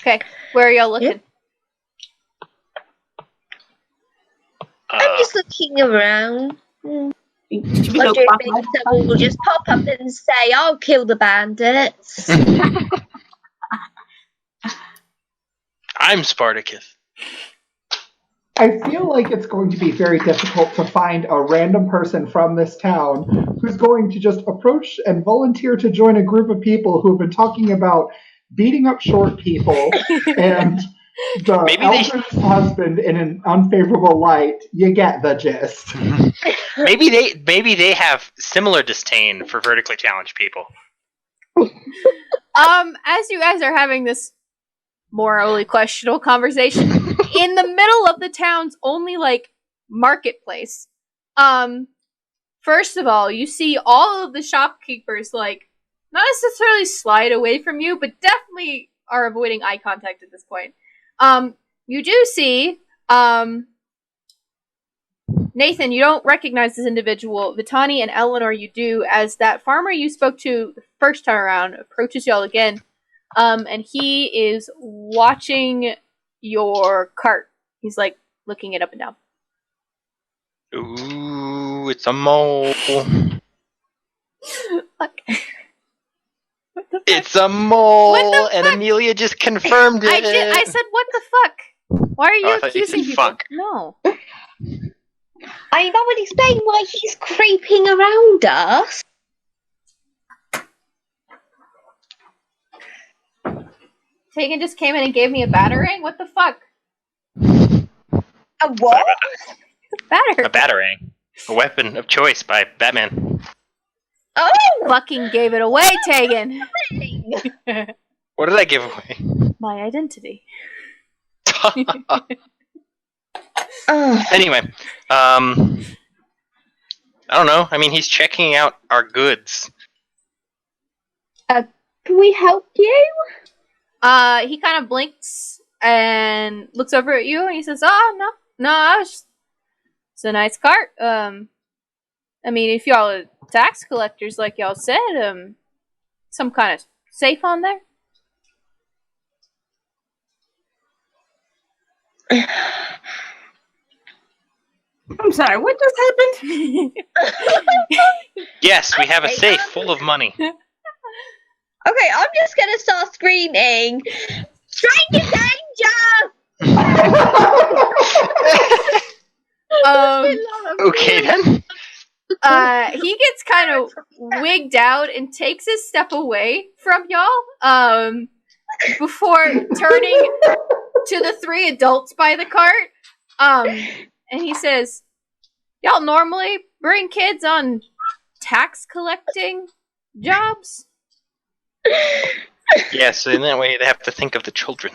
Okay, where are y'all looking? I'm just looking around. Wondering if someone will just pop up and say, I'll kill the bandits. I'm Spartacus. I feel like it's going to be very difficult to find a random person from this town who's going to just approach and volunteer to join a group of people who have been talking about beating up short people and the elder's husband in an unfavorable light. You get the gist. Maybe they have similar disdain for vertically challenged people. As you guys are having this morally questionable conversation in the middle of the town's only marketplace, first of all, you see all of the shopkeepers not necessarily slide away from you, but definitely are avoiding eye contact at this point. You do see Nathan, you don't recognize this individual. Vitani and Eleanor, you do, as that farmer you spoke to the first time around approaches y'all again. And he is watching your cart. He's looking it up and down. Ooh, it's a mole. It's a mole, and Emilia just confirmed it. I said, what the fuck? Why are you accusing people? Fuck. No. That would explain why he's creeping around us. Tegan just came in and gave me a batarang? What the fuck? A what? Batarang. A batarang. A weapon of choice by Batman. Oh! Fucking gave it away, Tegan. What did I give away? My identity. Anyway, I don't know. I mean, he's checking out our goods. Can we help you? He kind of blinks and looks over at you and he says, "Oh, no, it's a nice cart. I mean, if y'all are tax collectors like y'all said, some kind of safe on there?" I'm sorry, what just happened? Yes, we have a safe full of money. Okay, I'm just gonna start screaming, "Stranger danger!" Okay then. He gets kind of wigged out and takes a step away from y'all, before turning to the three adults by the cart, and he says, "Y'all normally bring kids on tax collecting jobs?" Yeah, so in that way they have to think of the children.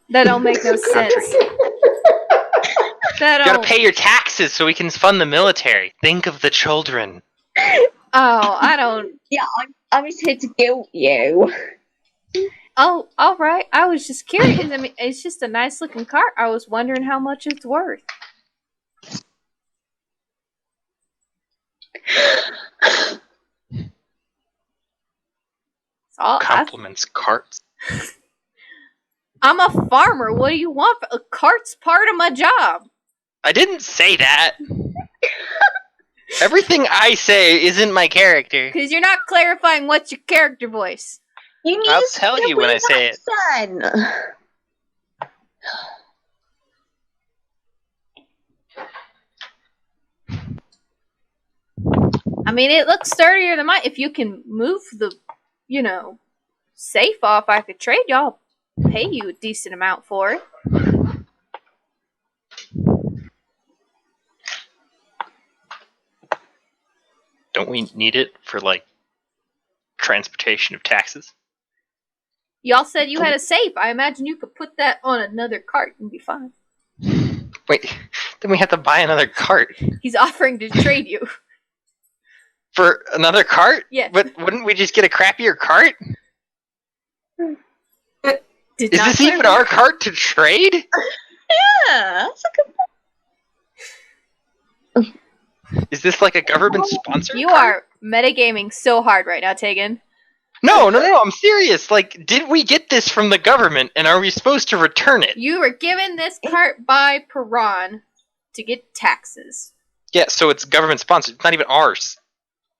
That don't make no sense. You gotta pay your taxes so we can fund the military. Think of the children. Oh, I don't. Yeah, I'm just here to guilt you. Oh, all right. I was just curious. I mean, it's just a nice looking cart. I was wondering how much it's worth. Compliments carts. I'm a farmer. What do you want? A cart's part of my job. I didn't say that. Everything I say isn't my character. Because you're not clarifying what's your character voice. I'll tell you when I say it. I mean, it looks sturdier than mine. If you can move the, safe off, I could trade y'all. Pay you a decent amount for it. don't we need it for, like, transportation of taxes? Y'all said you had a safe. I imagine you could put that on another cart and be fine. Wait, then we have to buy another cart. He's offering to trade you. For another cart? Yeah. But wouldn't we just get a crappier cart? Is this even our cart to trade? Yeah, that's a good. Is this like a government sponsor? You are metagaming so hard right now, Tegan. No, I'm serious. Like, did we get this from the government, and are we supposed to return it? You were given this cart by Piran to get taxes. Yeah, so it's government sponsored. It's not even ours.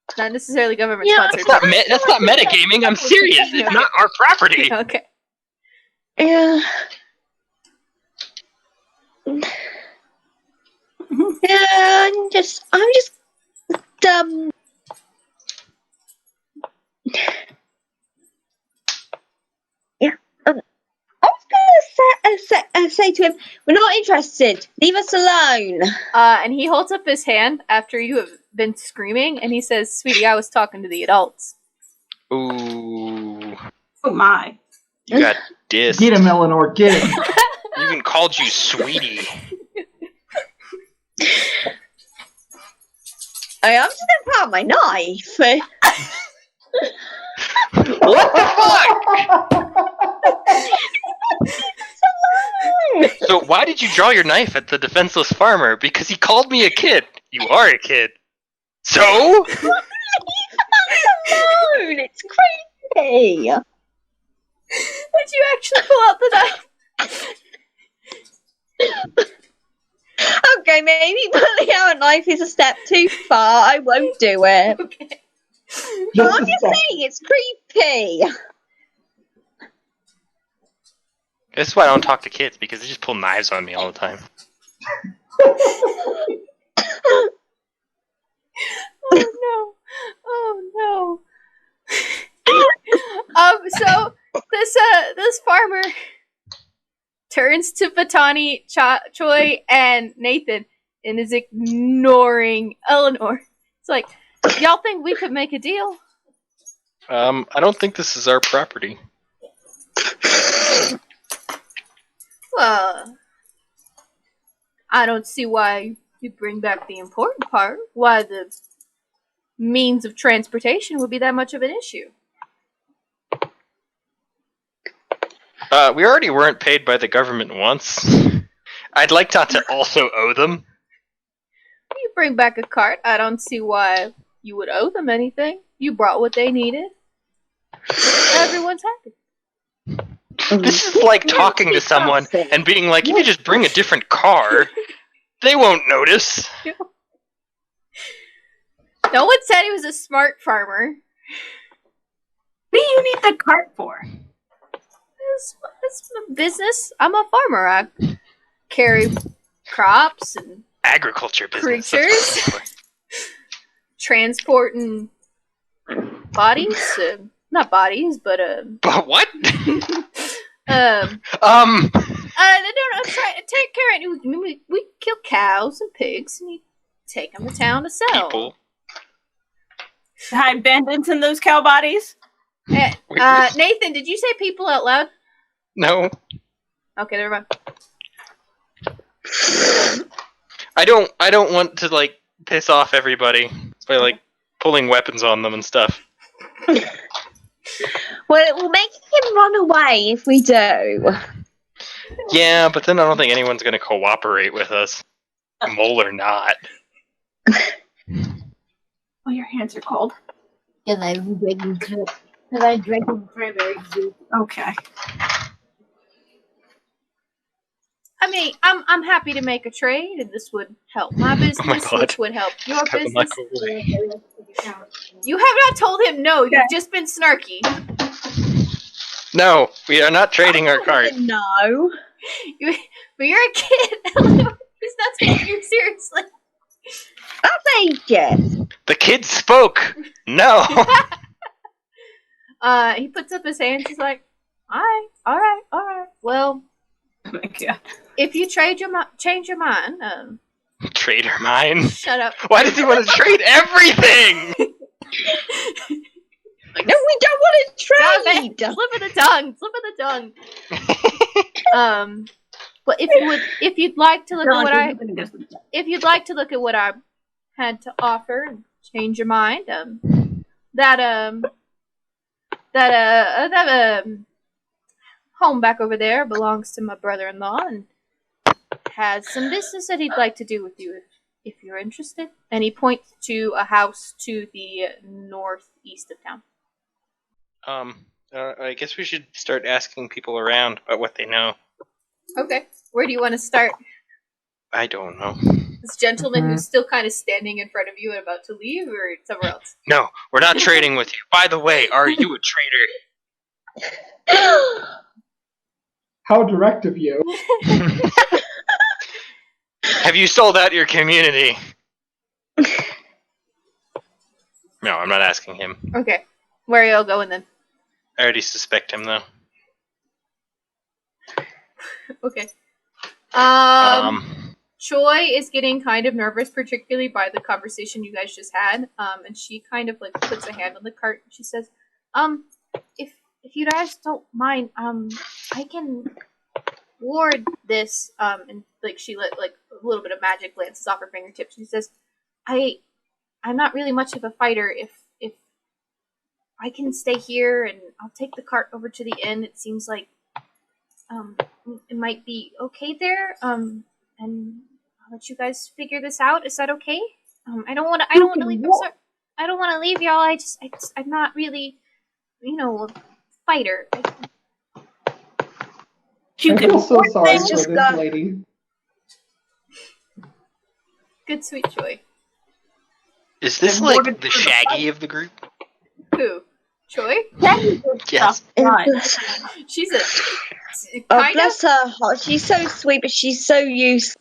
It's not necessarily government sponsored. That's not metagaming. I'm serious. It's not our property. Okay. Yeah. Yeah, I'm just yeah. I was gonna say to him, "We're not interested. Leave us alone." And he holds up his hand after you have been screaming, and he says, "Sweetie, I was talking to the adults." Ooh. Oh my. You got dissed. Get him, Eleanor, get him. He even called you sweetie. I'm just gonna pull out my knife. What the fuck? So why did you draw your knife at the defenseless farmer? Because he called me a kid. You are a kid. So? Leave us alone. It's creepy. Did you actually pull out the knife? Okay, maybe pulling out a knife is a step too far. I won't do it. Okay. Just I'm a just step. saying, it's creepy. This is why I don't talk to kids, because they just pull knives on me all the time. Oh no. So this farmer turns to Vatani, Choi, and Nathan and is ignoring Eleanor. It's like, y'all think we could make a deal? I don't think this is our property. Well, I don't see why you bring back the important part. Why the means of transportation would be that much of an issue. We already weren't paid by the government once. I'd like not to also owe them. You bring back a cart. I don't see why you would owe them anything. You brought what they needed. Everyone's happy. This is like talking to someone and being like, if you just bring a different car, they won't notice. No one said he was a smart farmer. What do you need the cart for? It's my business. I'm a farmer. I carry crops and Agriculture business. creatures. Transporting bodies. Not bodies, but But what? no, I'm trying to take care of it. We kill cows and pigs, and you take them to town to sell. People. Hide bandits in those cow bodies? Nathan, did you say people out loud? No. Okay, never mind. I don't want to, like, piss off everybody by, like, pulling weapons on them and stuff. Well, it will make him run away if we do. Yeah, but then I don't think anyone's going to cooperate with us. Mole or not. Oh, your hands are cold. Because I'm drinking cranberry juice. Okay. I mean, I'm happy to make a trade, and this would help my business, God. which would help your Step on business. my cool. You have not told him no. You've just been snarky. No, we are not trading our cart. No. But you're a kid. He's not taking you seriously. That's ages. The kid spoke. No. He puts up his hands. He's like, all right. Well, Oh my God. if you change your mind, Trader mine. Shut up. Why does he want to trade everything? No, we don't want to Stop trade. it. Slip of the tongue. Slip of the tongue. But if you'd like to look at what I had to offer and change your mind, that home back over there belongs to my brother-in-law and has some business that he'd like to do with you if you're interested. And he points to a house to the northeast of town. I guess we should start asking people around about what they know. Okay. Where do you want to start? I don't know. This gentleman who's still kind of standing in front of you and about to leave, or somewhere else? No, we're not trading with you. By the way, are you a trader? How direct of you. Have you sold out your community? No, I'm not asking him. Okay. Where are y'all going then? I already suspect him, though. Okay. Choi is getting kind of nervous, particularly by the conversation you guys just had. And she kind of like puts a hand on the cart and she says, if you guys don't mind, I can ward this, and like she let like a little bit of magic glances off her fingertips. She says, I'm not really much of a fighter. If I can stay here and I'll take the cart over to the inn. It seems like it might be okay there. And I'll let you guys figure this out. Is that okay? I don't want to leave. I don't want to leave y'all. I'm not really, a fighter. I feel so sorry for this lady. Good, sweet Choi. Is this like the Shaggy of the group? Who? Choi? Yes. She's a Oh, bless her heart. She's so sweet, but she's so used.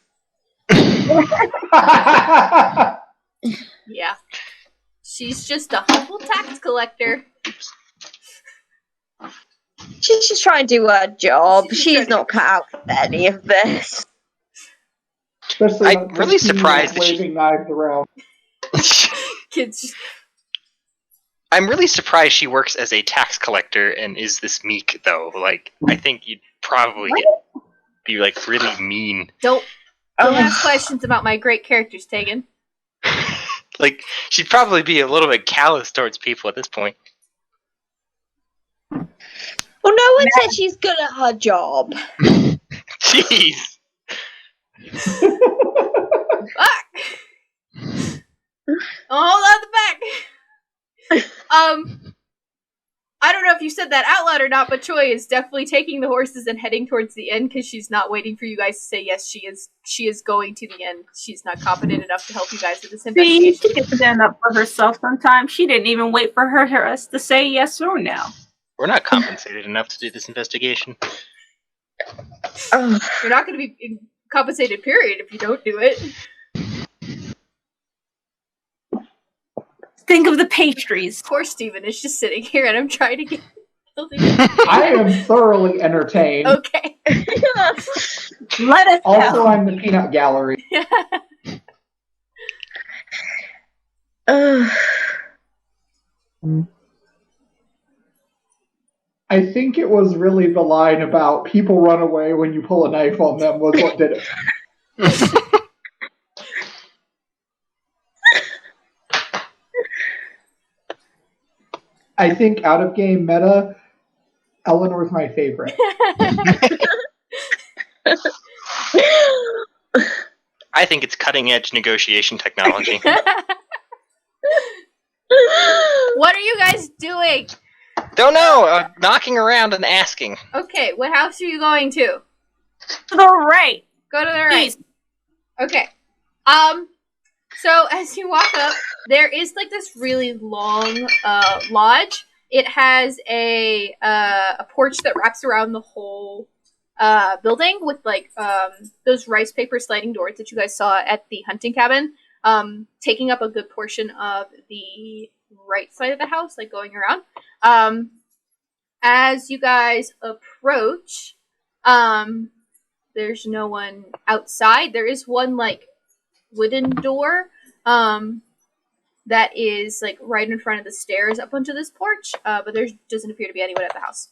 Yeah. She's just a humble tax collector. She's just trying to do her job. She's not cut out for any of this. Especially I'm really surprised that waving knives around. Kids. I'm really surprised she works as a tax collector and is this meek, though. Like, I think you'd probably be like really mean. Don't ask questions about my great characters, Tegan. Like, she'd probably be a little bit callous towards people at this point. Well, no one said she's good at her job. Jeez. Fuck. Hold on the back. I don't know if you said that out loud or not, but Choi is definitely taking the horses and heading towards the end because she's not waiting for you guys to say yes. She is going to the end. She's not competent enough to help you guys with this investigation. She can stand up for herself sometimes. She didn't even wait for us to say yes or no. We're not compensated enough to do this investigation. You're not going to be compensated, period, if you don't do it. Think of the pastries. Poor Steven is just sitting here and I'm trying to get I am thoroughly entertained. Okay. Let us Also, know. I'm the peanut gallery. I think it was really the line about people run away when you pull a knife on them was what did it. I think out of game meta, Eleanor's my favorite. I think it's cutting edge negotiation technology. What are you guys doing? Don't know. Knocking around and asking. Okay, what house are you going to? To the right. Go to the right. Please. Okay. So as you walk up, there is like this really long lodge. It has a porch that wraps around the whole building with like those rice paper sliding doors that you guys saw at the hunting cabin, taking up a good portion of the right side of the house, like going around. As you guys approach, there's no one outside. There is one like wooden door that is like right in front of the stairs up onto this porch, but there doesn't appear to be anyone at the house.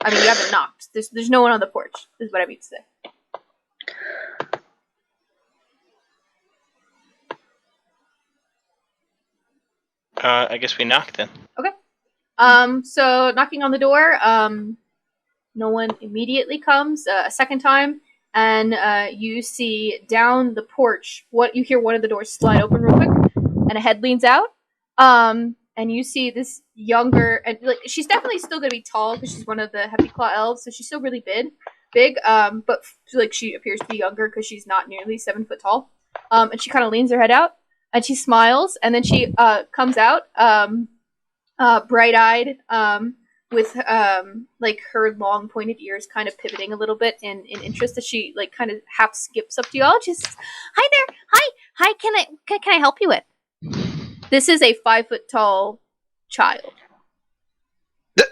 I mean, you haven't knocked. There's no one on the porch, is what I mean to say. I guess we knock then. Okay. So knocking on the door, no one immediately comes. A second time, and you see down the porch. What you hear one of the doors slide open real quick, and a head leans out. And you see this younger, and like she's definitely still gonna be tall because she's one of the heavy claw elves, so she's still really big. But like she appears to be younger because she's not nearly 7 foot tall. And she kind of leans her head out, and she smiles, and then she comes out, bright-eyed, with like her long pointed ears kind of pivoting a little bit in interest as she like kind of half skips up to y'all. She says, "Hi there, hi, can I help you with?" This is a 5 foot tall child. Is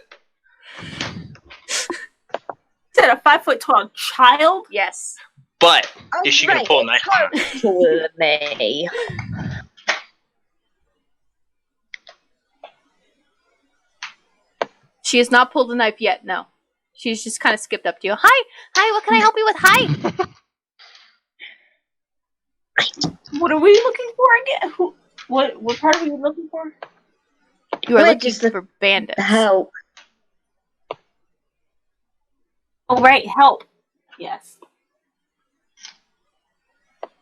that a 5 foot tall child? Yes. But is she gonna pull a knife out? Me. She has not pulled a knife yet. No, she's just kind of skipped up to you. Hi, what can I help you with? Hi. What are we looking for again? What part are we looking for? You are We're looking just for bandits. Help. Oh, right, help. Yes.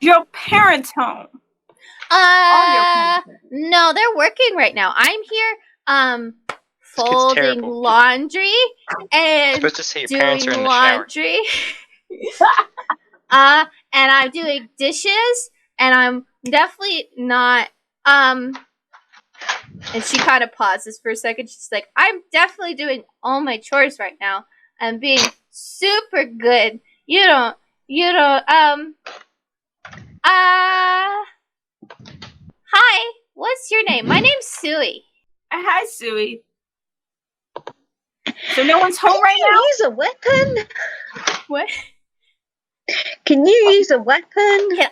Your parents' home. No, they're working right now. I'm here, folding terrible. laundry and Supposed to say your doing parents are in the laundry. And I'm doing dishes, and I'm definitely not, and she kind of pauses for a second. She's like, I'm definitely doing all my chores right now. I'm being super good. You don't, hi, what's your name? My name's Suey. Hi, Suey. So no one's home right Can now? you use a weapon? What? Can you use a weapon? Can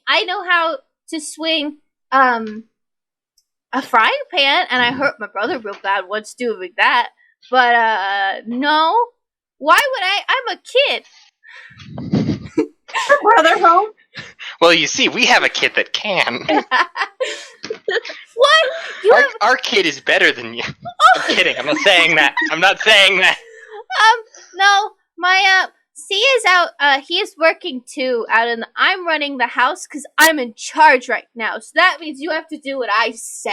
I know how to swing, a frying pan, and I hurt my brother real bad once doing that. But, no. Why would I? I'm a kid. Her brother home? Well, you see, we have a kid that can. What? Our kid is better than you. I'm kidding. I'm not saying that. No. My, C is out, he is working too, I'm running the house because I'm in charge right now. So that means you have to do what I say.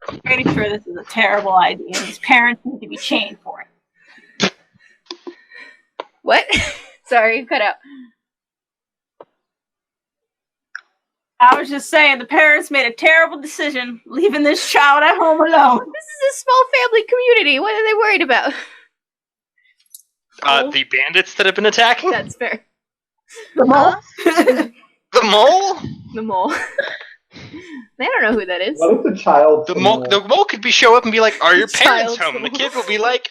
I'm pretty sure this is a terrible idea, and his parents need to be chained for it. What? Sorry, you cut out. I was just saying, the parents made a terrible decision, leaving this child at home alone. This is a small family community. What are they worried about? The bandits that have been attacking? That's fair. The mole? The mole? The mole. They don't know who that is. What if the child? The mole could show up and be like, "Are your parents Child's home?" mole. The kid will be like,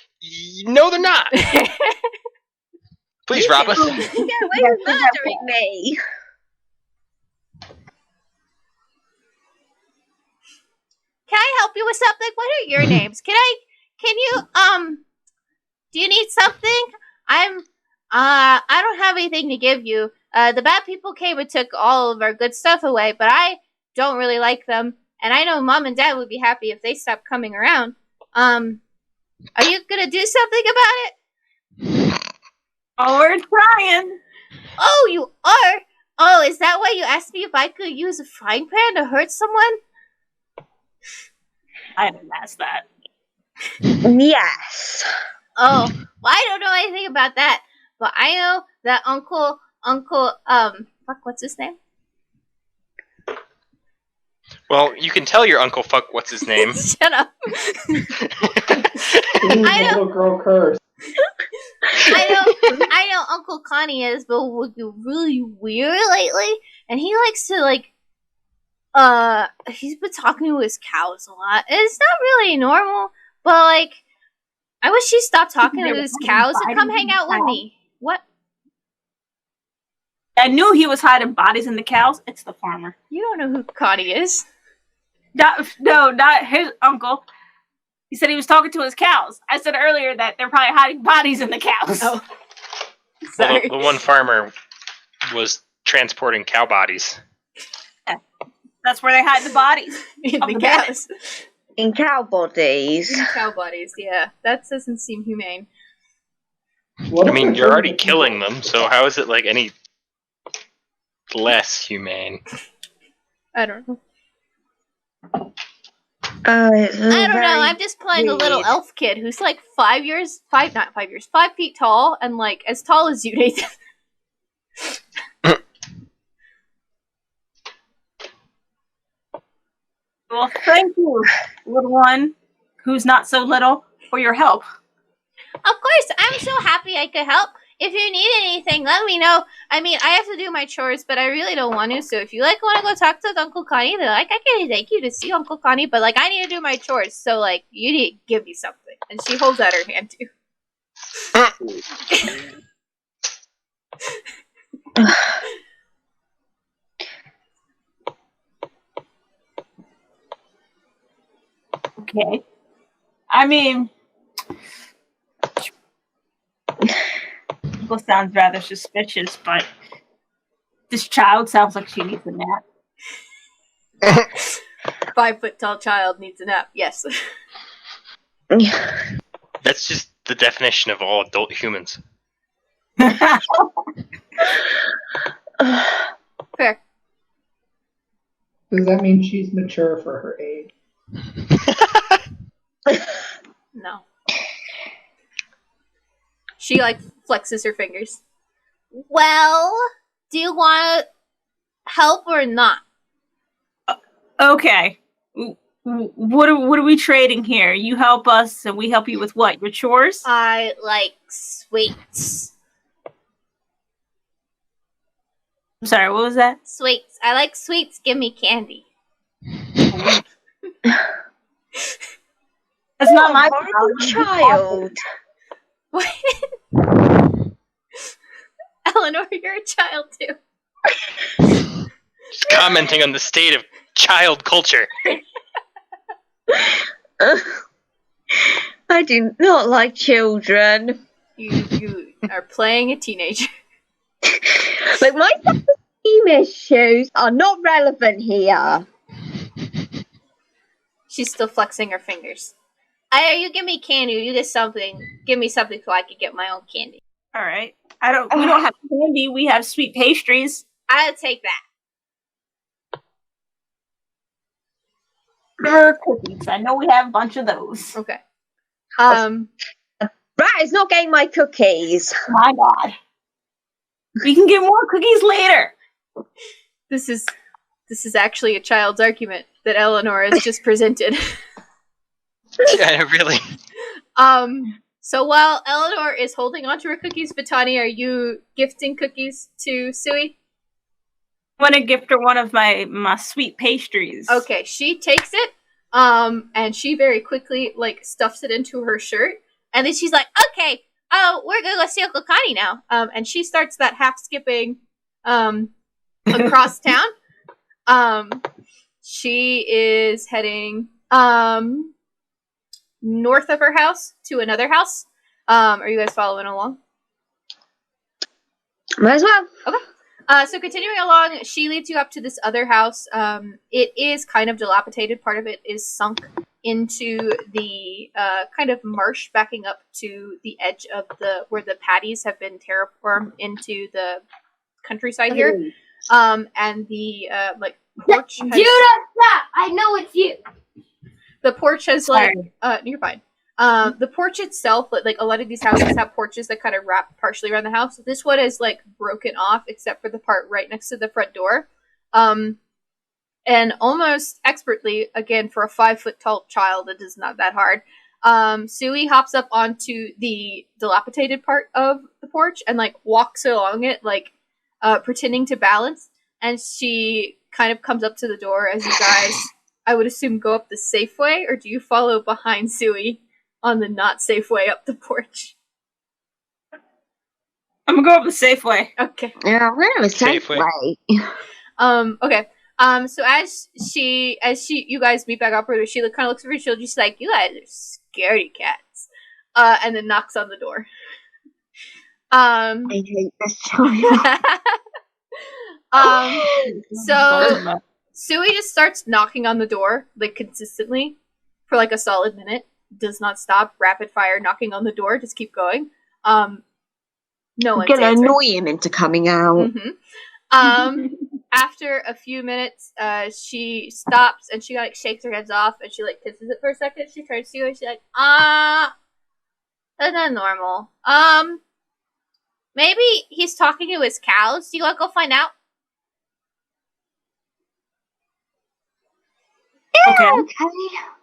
"No, they're not." Please, rob us. Yeah, why are you murdering me? Can I help you with something? What are your names? Can you, do you need something? I don't have anything to give you. The bad people came and took all of our good stuff away, but I don't really like them. And I know Mom and Dad would be happy if they stopped coming around. Are you gonna do something about it? Oh, we're trying. Oh, you are? Oh, is that why you asked me if I could use a frying pan to hurt someone? I didn't ask that. Yes. Oh, well, I don't know anything about that, but I know that Uncle, what's his name? Well, you can tell your uncle what's his name. Shut up. I know. Little girl curse. I know Uncle Connie is, but really weird lately, and he likes to he's been talking to his cows a lot. It's not really normal, but I wish he stopped talking to his cows and come hang out with me. What? I knew he was hiding bodies in the cows. It's the farmer. You don't know who Connie is. Not his uncle. He said he was talking to his cows. I said earlier that they're probably hiding bodies in the cows. Oh. Well, Sorry. the one farmer was transporting cow bodies. That's where they hide the bodies. In the the cows. In cow bodies. In cow bodies, yeah. That doesn't seem humane. I mean, you're already killing them, so how is it like any less humane? I don't know. I don't know. I'm just playing a little elf kid who's like 5 feet tall, and like as tall as you, Nathan. Well, thank you, little one, who's not so little, for your help. Of course, I'm so happy I could help. If you need anything, let me know. I mean, I have to do my chores, but I really don't want to. So if you like want to go talk to Uncle Connie, then like I can take you to see Uncle Connie. But like I need to do my chores, so like you need to give me something. And she holds out her hand too. Okay. I mean, people sounds rather suspicious, but this child sounds like she needs a nap. 5 foot tall child needs a nap. Yes. That's just the definition of all adult humans. Fair. Does that mean she's mature for her age? No. She like flexes her fingers. Well, do you want to help or not? Okay. What are we trading here? You help us, and we help you with what? Your chores? I like sweets. I'm sorry, what was that? Sweets. I like sweets. Give me candy. That's not my child. What? Eleanor, you're a child too. Just commenting on the state of child culture. I do not like children. You are playing a teenager. Like my self-esteem issues are not relevant here. She's still flexing her fingers. You give me candy. You get something. Give me something so I can get my own candy. All right. We don't have candy. We have sweet pastries. I'll take that. Cookies. I know we have a bunch of those. Okay. Right, it's not getting my cookies. My God. We can get more cookies later. This is actually a child's argument that Eleanor has just presented. Yeah, really. So while Eleanor is holding onto her cookies, Vitani, are you gifting cookies to Sui? I want to gift her one of my sweet pastries. Okay, she takes it, and she very quickly stuffs it into her shirt, and then she's like, "Okay, we're gonna go see Uncle Connie now." And she starts that half skipping, across town. She is heading north of her house to another house. Are you guys following along? Might as well. Okay. So continuing along, she leads you up to this other house. It is kind of dilapidated. Part of it is sunk into the kind of marsh backing up to the edge of where the patties have been terraformed into the countryside here. And the porch has... Judah, stop! I know it's you. The porch has you're fine. The porch itself, a lot of these houses have porches that kind of wrap partially around the house. This one is broken off except for the part right next to the front door. And almost expertly, again, for a 5 foot tall child, it is not that hard. Sui hops up onto the dilapidated part of the porch and walks along it, pretending to balance. And she kind of comes up to the door as you guys, I would assume, go up the safe way, or do you follow behind Sui on the not safe way up the porch? I'm gonna go up the safe way. Okay. Yeah, I'm going to a safe Safeway. way. Okay. So as you guys meet back up with her, she kind of looks over her shoulder. She's like, "You guys are scaredy cats," and then knocks on the door. I hate this child. So Sui just starts knocking on the door like consistently for like a solid minute. Does not stop. Rapid fire knocking on the door. Just keep going. No one's gonna answering. annoy him into coming out. After a few minutes, she stops and she like shakes her heads off and she like kisses it for a second. She turns to you and she's like, that's not normal. Maybe he's talking to his cows. Do you want to go find out? Yeah,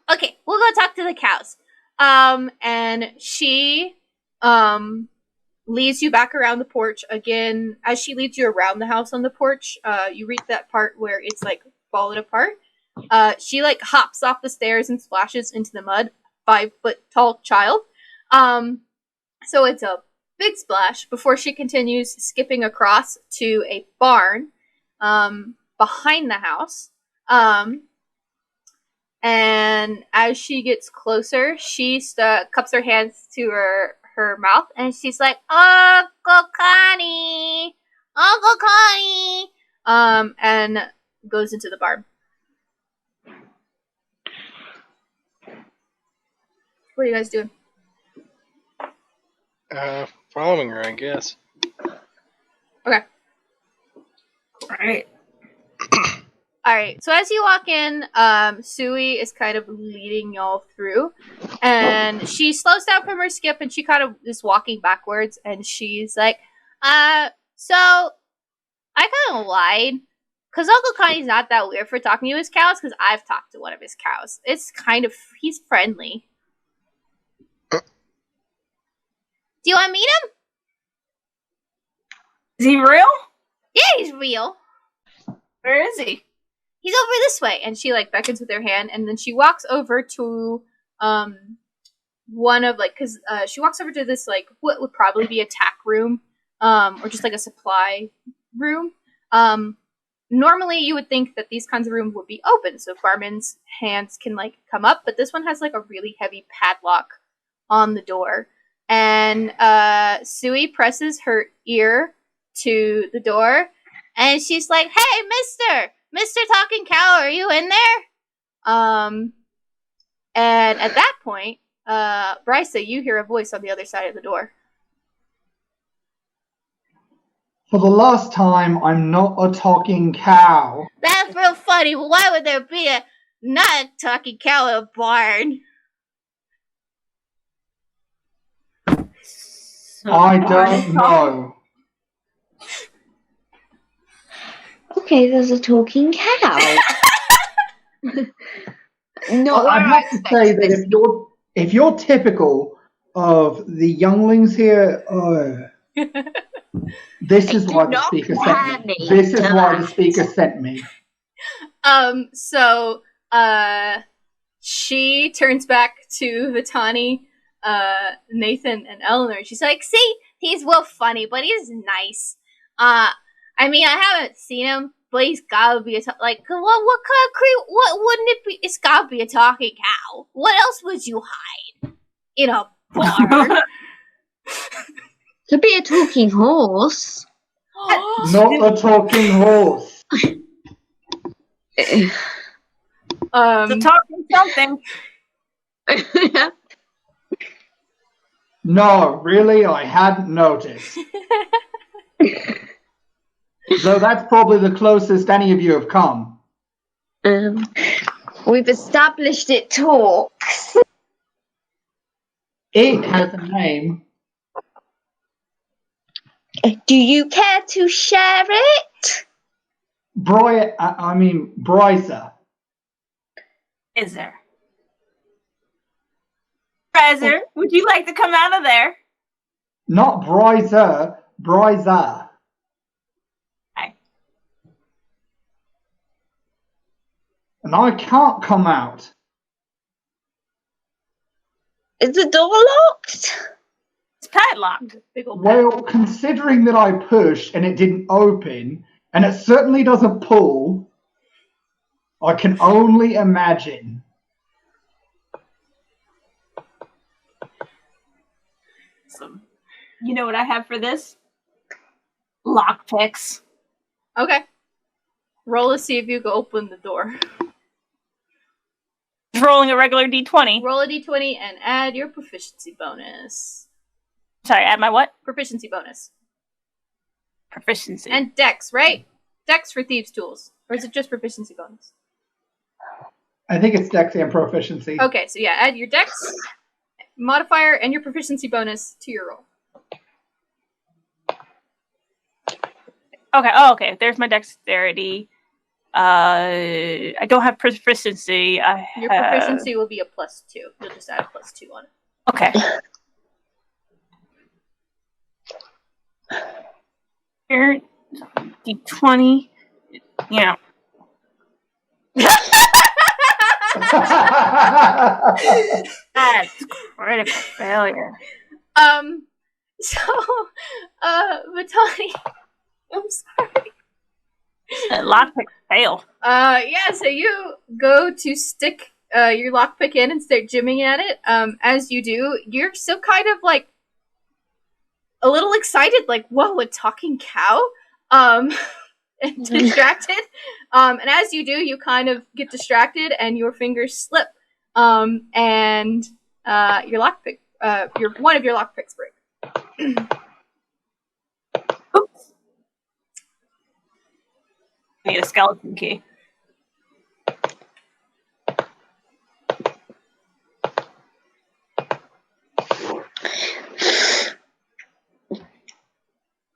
Okay, we'll go talk to the cows. And she, leads you back around the porch again. As she leads you around the house on the porch, you reach that part where it's like fallen apart. She like hops off the stairs and splashes into the mud. 5-foot tall child. So it's a big splash before she continues skipping across to a barn behind the house. And as she gets closer, she cups her hands to her mouth and she's like, Uncle Connie! Uncle Connie! And goes into the barn. What are you guys doing? Following her, I guess. Okay. Alright. Alright, so as you walk in, Sui is kind of leading y'all through. And she slows down from her skip and she kind of is walking backwards. And she's like, so I kind of lied. Because Uncle Connie's not that weird for talking to his cows, because I've talked to one of his cows. It's kind of, he's friendly. Do you want to meet him? Is he real? Yeah, he's real. Where is he? He's over this way. And she like beckons with her hand, and then she walks over to one of like, because she walks over to this like what would probably be a tack room, or just like a supply room. Normally you would think that these kinds of rooms would be open so firemen's hands can like come up, but this one has like a really heavy padlock on the door. And Sui presses her ear to the door, and she's like, "Hey, Mister Talking Cow, are you in there?" And at that point, Brysa, you hear a voice on the other side of the door. For the last time, I'm not a talking cow. That's real funny. Why would there be not a talking cow in a barn? I don't know. Okay, there's a talking cow. Well, I have to say that if you're typical of the younglings here, this is why the speaker sent me. This is why the speaker sent me. So she turns back to Vitani, Nathan, and Eleanor. She's like, "See, he's real funny, but he's nice. I mean, I haven't seen him, but he's gotta be what kind of creep? What wouldn't it be? It's gotta be a talking cow. What else would you hide in a barn?" Could be a talking horse. Not a talking horse. It's a talking something. No, really, I hadn't noticed. So that's probably the closest any of you have come. We've established it talks. It has a name. Do you care to share it? Brysa. Is there? Brysa, would you like to come out of there? Not Brysa, Brysa. Hi. And I can't come out. Is the door locked? It's padlocked. Big old Well, considering that I pushed and it didn't open, and it certainly doesn't pull, I can only imagine. So, you know what I have for this? Lockpicks. Okay. Roll to see if you can open the door. Just rolling a regular d20. Roll a d20 and add your proficiency bonus. Sorry, add my what? Proficiency bonus. Proficiency. And dex, right? Dex for thieves' tools. Or is it just proficiency bonus? I think it's dex and proficiency. Okay, so yeah, add your dex modifier and your proficiency bonus to your roll. Okay, okay. There's my dexterity. I don't have proficiency. Your proficiency will be a +2. You'll just add a +2 on it. Okay. Here, d20. Yeah. That's critical failure. So, Vitani, I'm sorry. Lockpick fail. Yeah, so you go to stick your lockpick in and start jimming at it. As you do, you're still kind of like a little excited, like, whoa, a talking cow? And distracted. And as you do, you kind of get distracted and your fingers slip. And your lockpick, one of your lockpicks break. Oops. I need a skeleton key.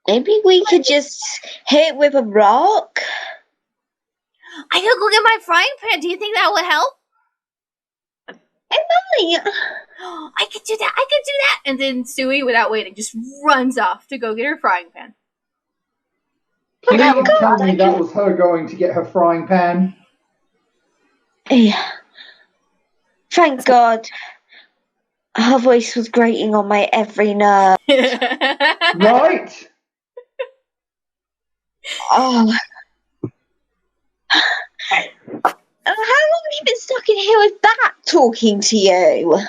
Maybe we could just hit it with a rock. I could go get my frying pan. Do you think that would help? Emilie! I could do that. I could do that. And then Stewie, without waiting, just runs off to go get her frying pan. Please tell me that was her going to get her frying pan. Yeah. Thank God. Her voice was grating on my every nerve. Right? Oh. How long have you been stuck in here with that talking to you?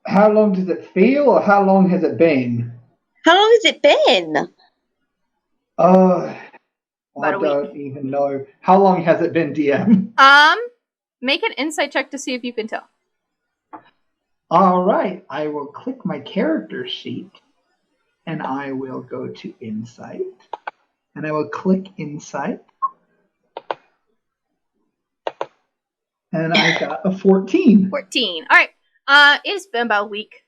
How long does it feel, or how long has it been? How long has it been? I About a week. don't even know. How long has it been, DM? Make an insight check to see if you can tell. All right, I will click my character sheet, and I will go to Insight, and I will click Insight, and I got a 14. 14. All right. It's been about a week.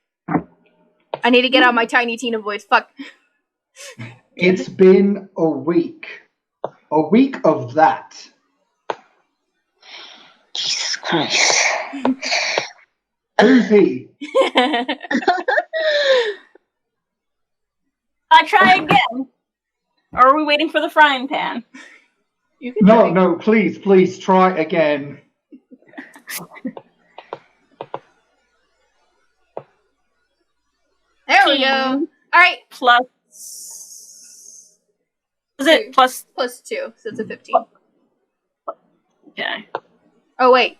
I need to get out my tiny Tina voice. Fuck. It's been a week. A week of that. Jesus Christ. Who's he? I try again. Or are we waiting for the frying pan? You can try. No, please try again. There we go. All right. Plus. Is it plus? +2, so it's a 15. Okay. Oh wait,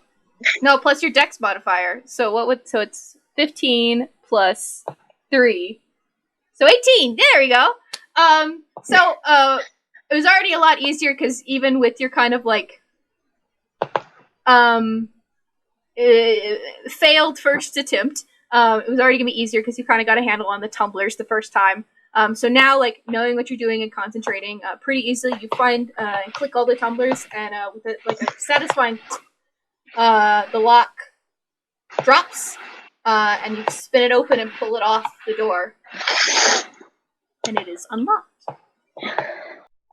no, plus your dex modifier. So so it's 15 plus 3, so 18. There we go. So it was already a lot easier because even with your kind of like failed first attempt, it was already gonna be easier because you kind of got a handle on the tumblers the first time. So now, like, knowing what you're doing and concentrating pretty easily, you find and click all the tumblers, and with a satisfying the lock drops, and you spin it open and pull it off the door, and it is unlocked.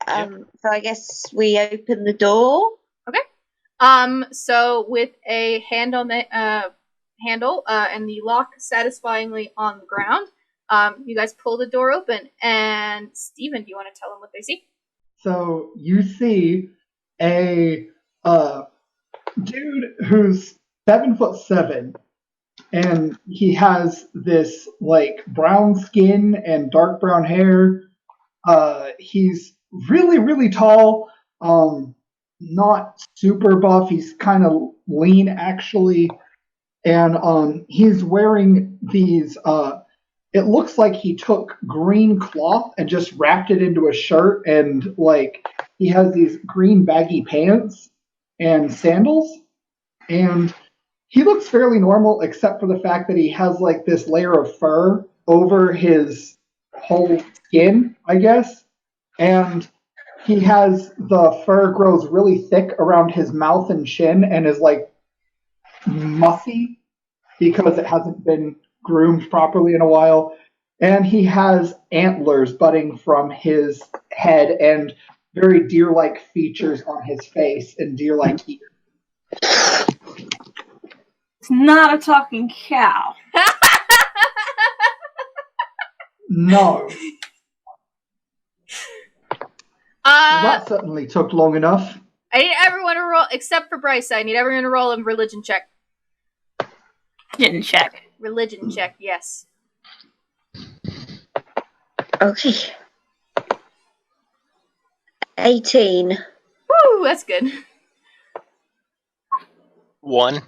So I guess we open the door. Okay. So with a hand on the handle and the lock satisfyingly on the ground, you guys pull the door open, and Steven, do you want to tell them what they see? So you see a dude who's 7'7", and he has this like brown skin and dark brown hair. He's really, really tall. Not super buff. He's kind of lean actually, and he's wearing these. It looks like he took green cloth and just wrapped it into a shirt, and like he has these green baggy pants and sandals, and he looks fairly normal except for the fact that he has like this layer of fur over his whole skin, I guess, and he has the fur grows really thick around his mouth and chin and is like mussy because it hasn't been groomed properly in a while. And he has antlers budding from his head and very deer-like features on his face and deer-like ears. It's not a talking cow. No. Well, that certainly took long enough. I need everyone to roll, except for Bryce. I need everyone to roll a religion check. Didn't check. Religion check, yes. Okay. 18. Woo, that's good. 1.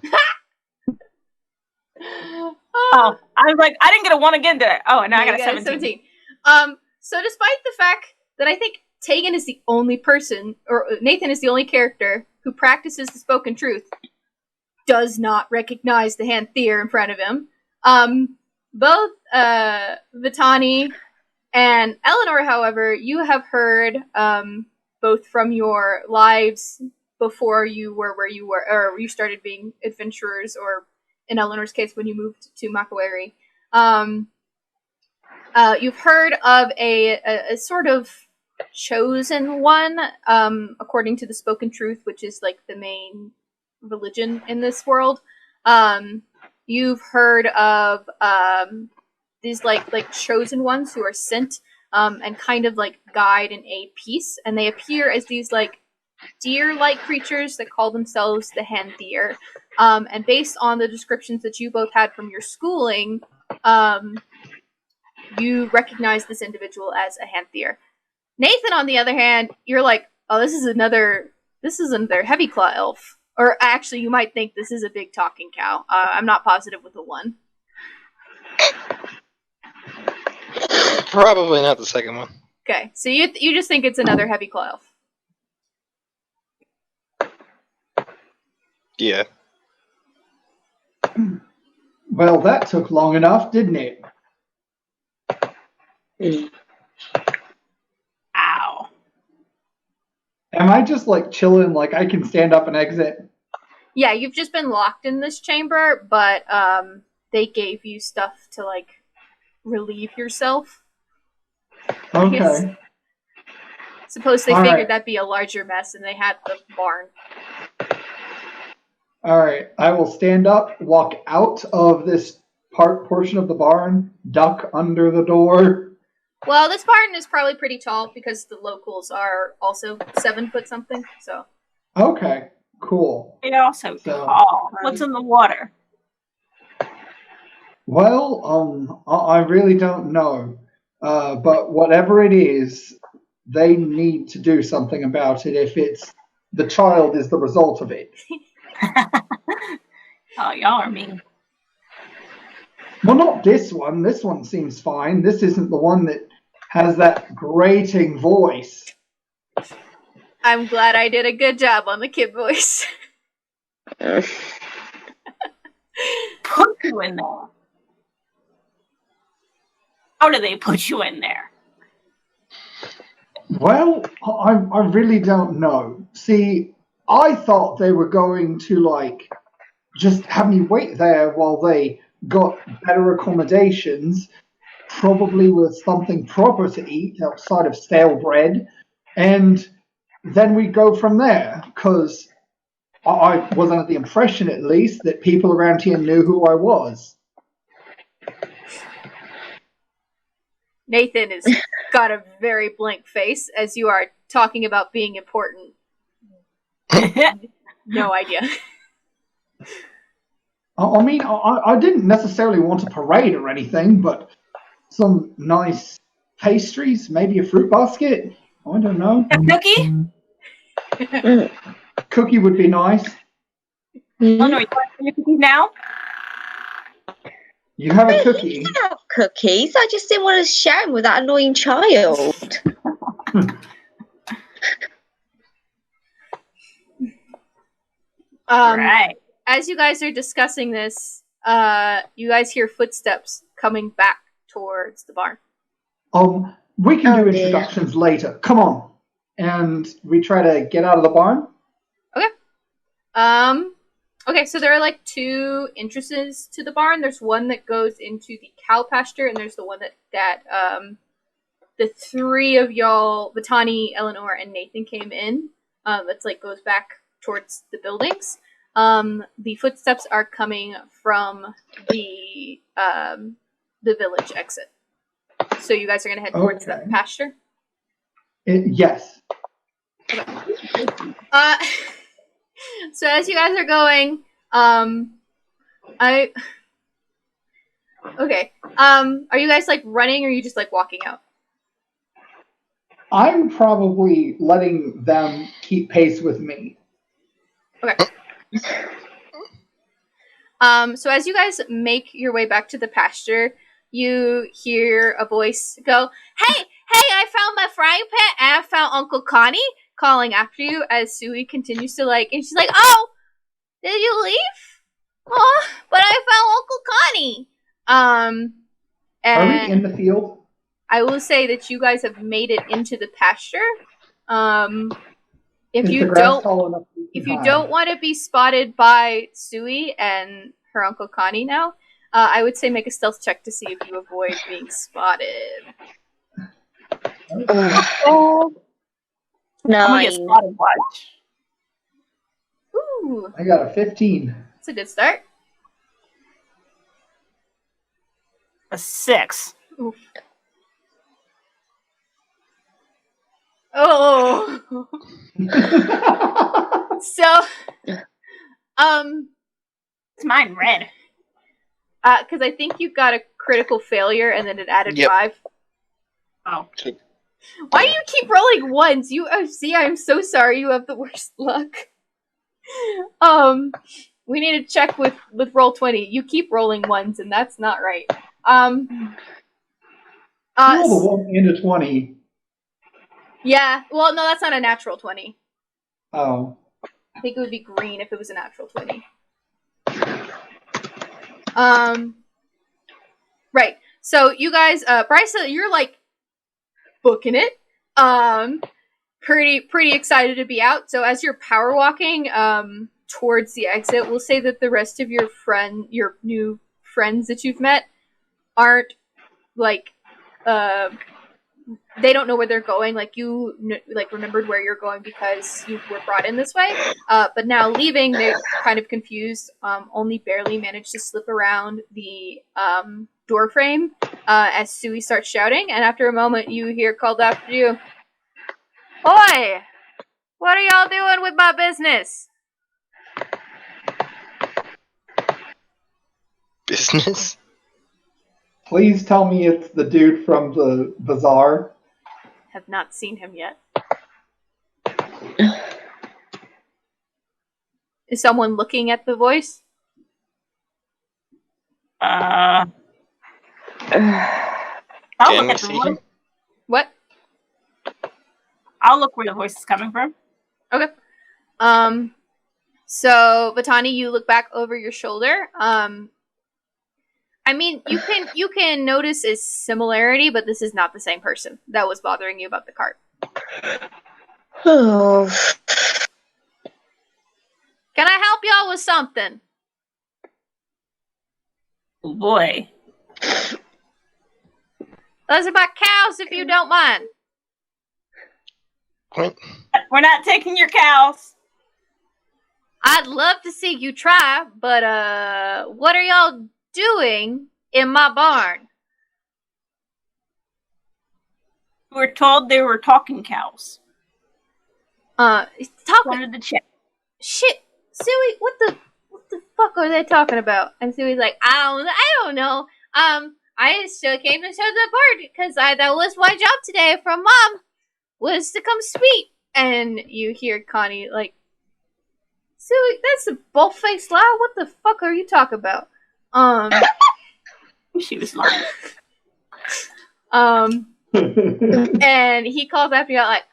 Oh, I was like, I didn't get a 1 again, did I? Oh, and now I got a 17. So despite the fact that I think Tegan is the only person, or Nathan is the only character who practices the spoken truth, does not recognize the Hanthier in front of him. Both Vitani and Eleanor, however, you have heard both from your lives before you were where you were, or you started being adventurers, or in Eleanor's case, when you moved to Makawari. You've heard of a sort of chosen one, according to the spoken truth, which is like the main religion in this world. You've heard of these like chosen ones who are sent and kind of like guide and aid peace, and they appear as these like deer-like creatures that call themselves the Hanthier. And based on the descriptions that you both had from your schooling, you recognize this individual as a Hanthier. Nathan, on the other hand, you're like, oh, this is another heavy claw elf. Or actually, you might think this is a big talking cow. I'm not positive with the one. Probably not the second one. Okay, so you just think it's another heavy claw elf. Yeah. Well, that took long enough, didn't it? Ow. Am I just like chilling, like I can stand up and exit? Yeah, you've just been locked in this chamber, but they gave you stuff to like relieve yourself. Okay. Suppose they All figured right. that'd be a larger mess, and they had the barn. All right. I will stand up, walk out of this portion of the barn, duck under the door. Well, this barn is probably pretty tall because the locals are also 7 foot something. So. Okay. Cool. They're also tall. What's in the water? Well, I really don't know. But whatever it is, they need to do something about it if it's the child is the result of it. Oh, y'all are mean. Well, not this one. This one seems fine. This isn't the one that has that grating voice. I'm glad I did a good job on the kid voice. Put you in there. How do they put you in there? Well, I really don't know. See, I thought they were going to, like, just have me wait there while they got better accommodations, probably with something proper to eat outside of stale bread, and then we go from there, because I was under the impression, at least, that people around here knew who I was. Nathan has got a very blank face as you are talking about being important. No idea. I mean, I didn't necessarily want a parade or anything, but some nice pastries, maybe a fruit basket. I don't know. A cookie? Cookie would be nice. Oh no, you want your cookies now? You have a cookie. You can have cookies. I just didn't want to share them with that annoying child. Right. As you guys are discussing this, you guys hear footsteps coming back towards the barn. We can do introductions later. Come on. And we try to get out of the barn. Okay. Okay, so there are like two entrances to the barn. There's one that goes into the cow pasture, and there's the one that the three of y'all, Vitani, Eleanor, and Nathan, came in. That's like goes back towards the buildings. The footsteps are coming from the village exit. So you guys are gonna head towards the pasture? Yes. Okay. So as you guys are going, are you guys like running, or are you just like walking out? I'm probably letting them keep pace with me. Okay. So as you guys make your way back to the pasture, you hear a voice go, Hey, I found my frying pan, and I found Uncle Connie calling after you as Sui continues to and she's like, Oh, did you leave? Oh, but I found Uncle Connie. And are we in the field? I will say that you guys have made it into the pasture. If you don't want to be spotted by Sui and her Uncle Connie now, I would say make a stealth check to see if you avoid being spotted. No. I'm gonna get spotted watch. Ooh. I got a 15. That's a good start. A 6. Oof. Oh. So, it's mine red. Because I think you got a critical failure and then it added 5. Oh. Why do you keep rolling ones? See, I'm so sorry. You have the worst luck. We need to check with Roll20. You keep rolling ones, and that's not right. Roll the 1 and a 20. Yeah. Well, no, that's not a natural 20. Oh. I think it would be green if it was a natural 20. Right. So you guys, Bryce, you're like booking it. Pretty excited to be out. So as you're power walking towards the exit, we'll say that the rest of your new friends that you've met aren't like they don't know where they're going. Like you remembered where you're going because you were brought in this way. But now leaving, they're kind of confused. Only barely managed to slip around the door frame as Sui starts shouting. And after a moment, you hear called after you, Oi! What are y'all doing with my business? Business? Please tell me it's the dude from the bazaar. Have not seen him yet. Is someone looking at the voice? I'll Can look we at the see voice. him? What? I'll look where the voice is coming from. Okay. So Vitani, you look back over your shoulder. I mean, you can notice a similarity, but this is not the same person that was bothering you about the cart. Oh. Can I help y'all with something? Oh boy. That's about cows, if you don't mind. What? We're not taking your cows. I'd love to see you try, but what are y'all doing in my barn? We were told they were talking cows. Talking. Wanted to check. Shit, Sui, what the the fuck are they talking about? And Suey's like, I don't know. I just came to show the board because that was my job today from Mom, was to come sweep. And you hear Connie like, Suey, that's a bull-faced lie. What the fuck are you talking about? She was lying. And he calls after y'all like,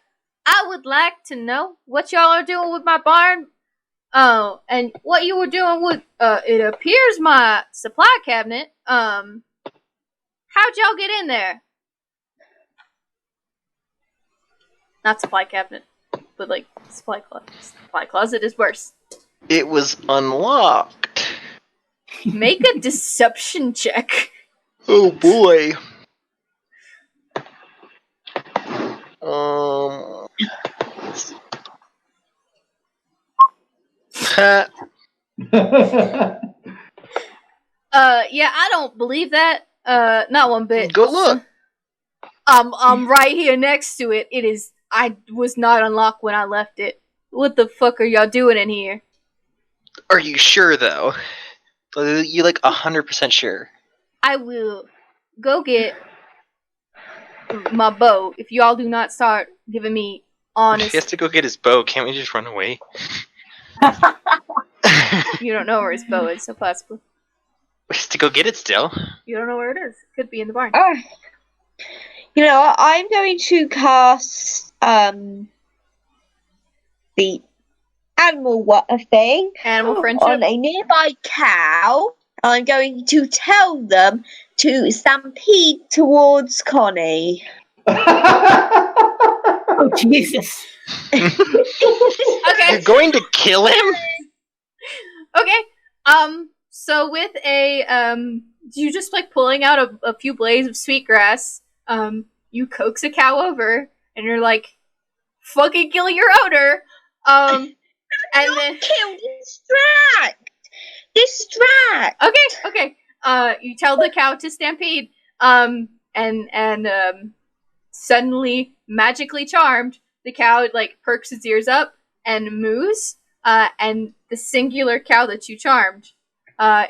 I would like to know what y'all are doing with my barn. Oh, and what you were doing with, it appears my supply cabinet. How'd y'all get in there? Not supply cabinet, but like supply closet. Supply closet is worse. It was unlocked. Make a deception check. Oh boy. Yeah, I don't believe that. Not one bit. Go look. I'm right here next to it. I was not unlocked when I left it. What the fuck are y'all doing in here? Are you sure though? You like 100% sure? I will go get my bow if y'all do not start giving me honest. He has to go get his bow. Can't we just run away? You don't know where his bow is, so possibly. He has to go get it still. You don't know where it is. Could be in the barn. You know, I'm going to cast the animal thing Animal friendship on a nearby cow. I'm going to tell them to stampede towards Connie. Oh, Jesus. Okay. You're going to kill him? Okay. So with you just like pulling out a few blades of sweetgrass. You coax a cow over, and you're like, "Fucking kill your owner." And then kill, distract. Okay. You tell the cow to stampede. And suddenly, magically charmed, the cow like perks its ears up and moos. And the singular cow that you charmed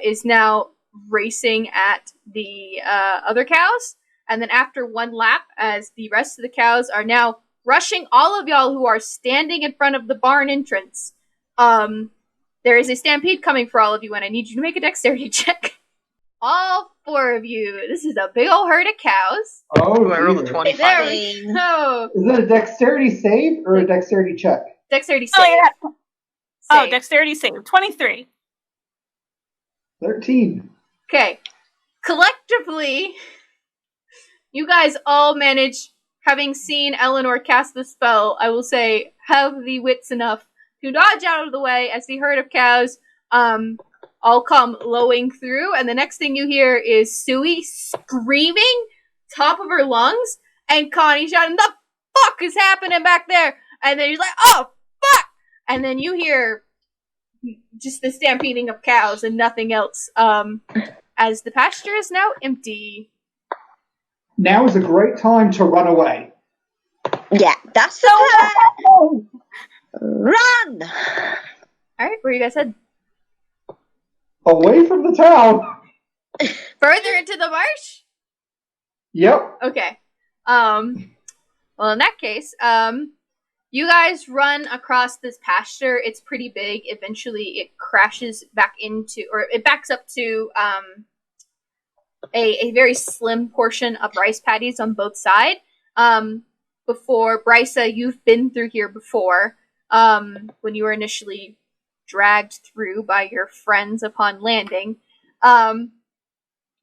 is now racing at the other cows. And then after one lap, as the rest of the cows are now rushing all of y'all who are standing in front of the barn entrance, there is a stampede coming for all of you, and I need you to make a dexterity check. All four of you. This is a big old herd of cows. Oh, I rolled a dear. 25. There we go. Is it a dexterity save or a dexterity check? Dexterity save. Oh, yeah. Oh, Save. dexterity save. 23. 13. Okay. Collectively, you guys all manage, having seen Eleanor cast the spell, I will say, have the wits enough to dodge out of the way as the herd of cows all come lowing through, and the next thing you hear is Suey screaming top of her lungs, and Connie shouting, "The fuck is happening back there?" And then he's like, "Oh, fuck!" And then you hear just the stampeding of cows and nothing else, as the pasture is now empty. Now is a great time to run away. Yeah, that's the plan. Run! Alright, where you guys head? Away from the town. Further into the marsh? Yep. Okay. Well, in that case, you guys run across this pasture. It's pretty big. Eventually, it crashes back into, or it backs up to, a very slim portion of rice paddies on both sides. Before, Brysa, you've been through here before, when you were initially dragged through by your friends upon landing.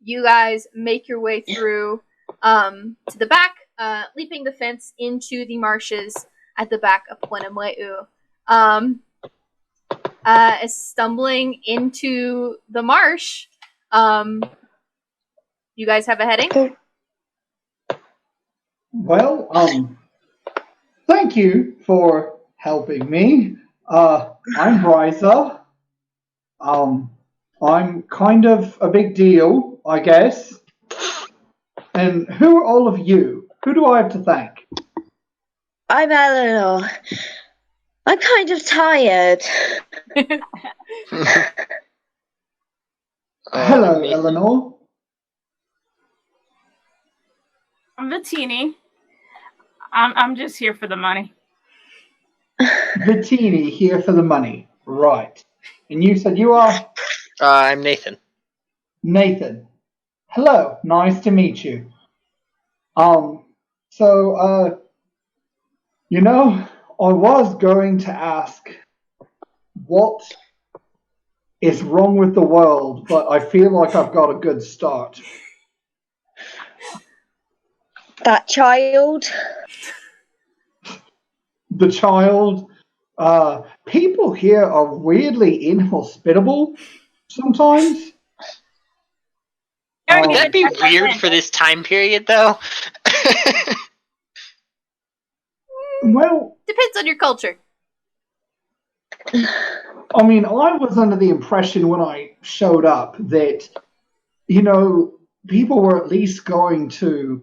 You guys make your way through to the back, leaping the fence into the marshes at the back of Pwenemweu. Stumbling into the marsh, you guys have a heading? Well, thank you for helping me. I'm Brysa. I'm kind of a big deal, I guess. And who are all of you? Who do I have to thank? I'm Eleanor. I'm kind of tired. Hello, Nathan. Eleanor. I'm Bettini. I'm just here for the money. Bettini, here for the money. Right. And you said you are? I'm Nathan. Nathan. Hello, nice to meet you. I was going to ask what is wrong with the world, but I feel like I've got a good start. That child. The child, people here are weirdly inhospitable sometimes. Would that be weird for this time period, though? Well, Depends on your culture. I mean, I was under the impression when I showed up that, people were at least going to,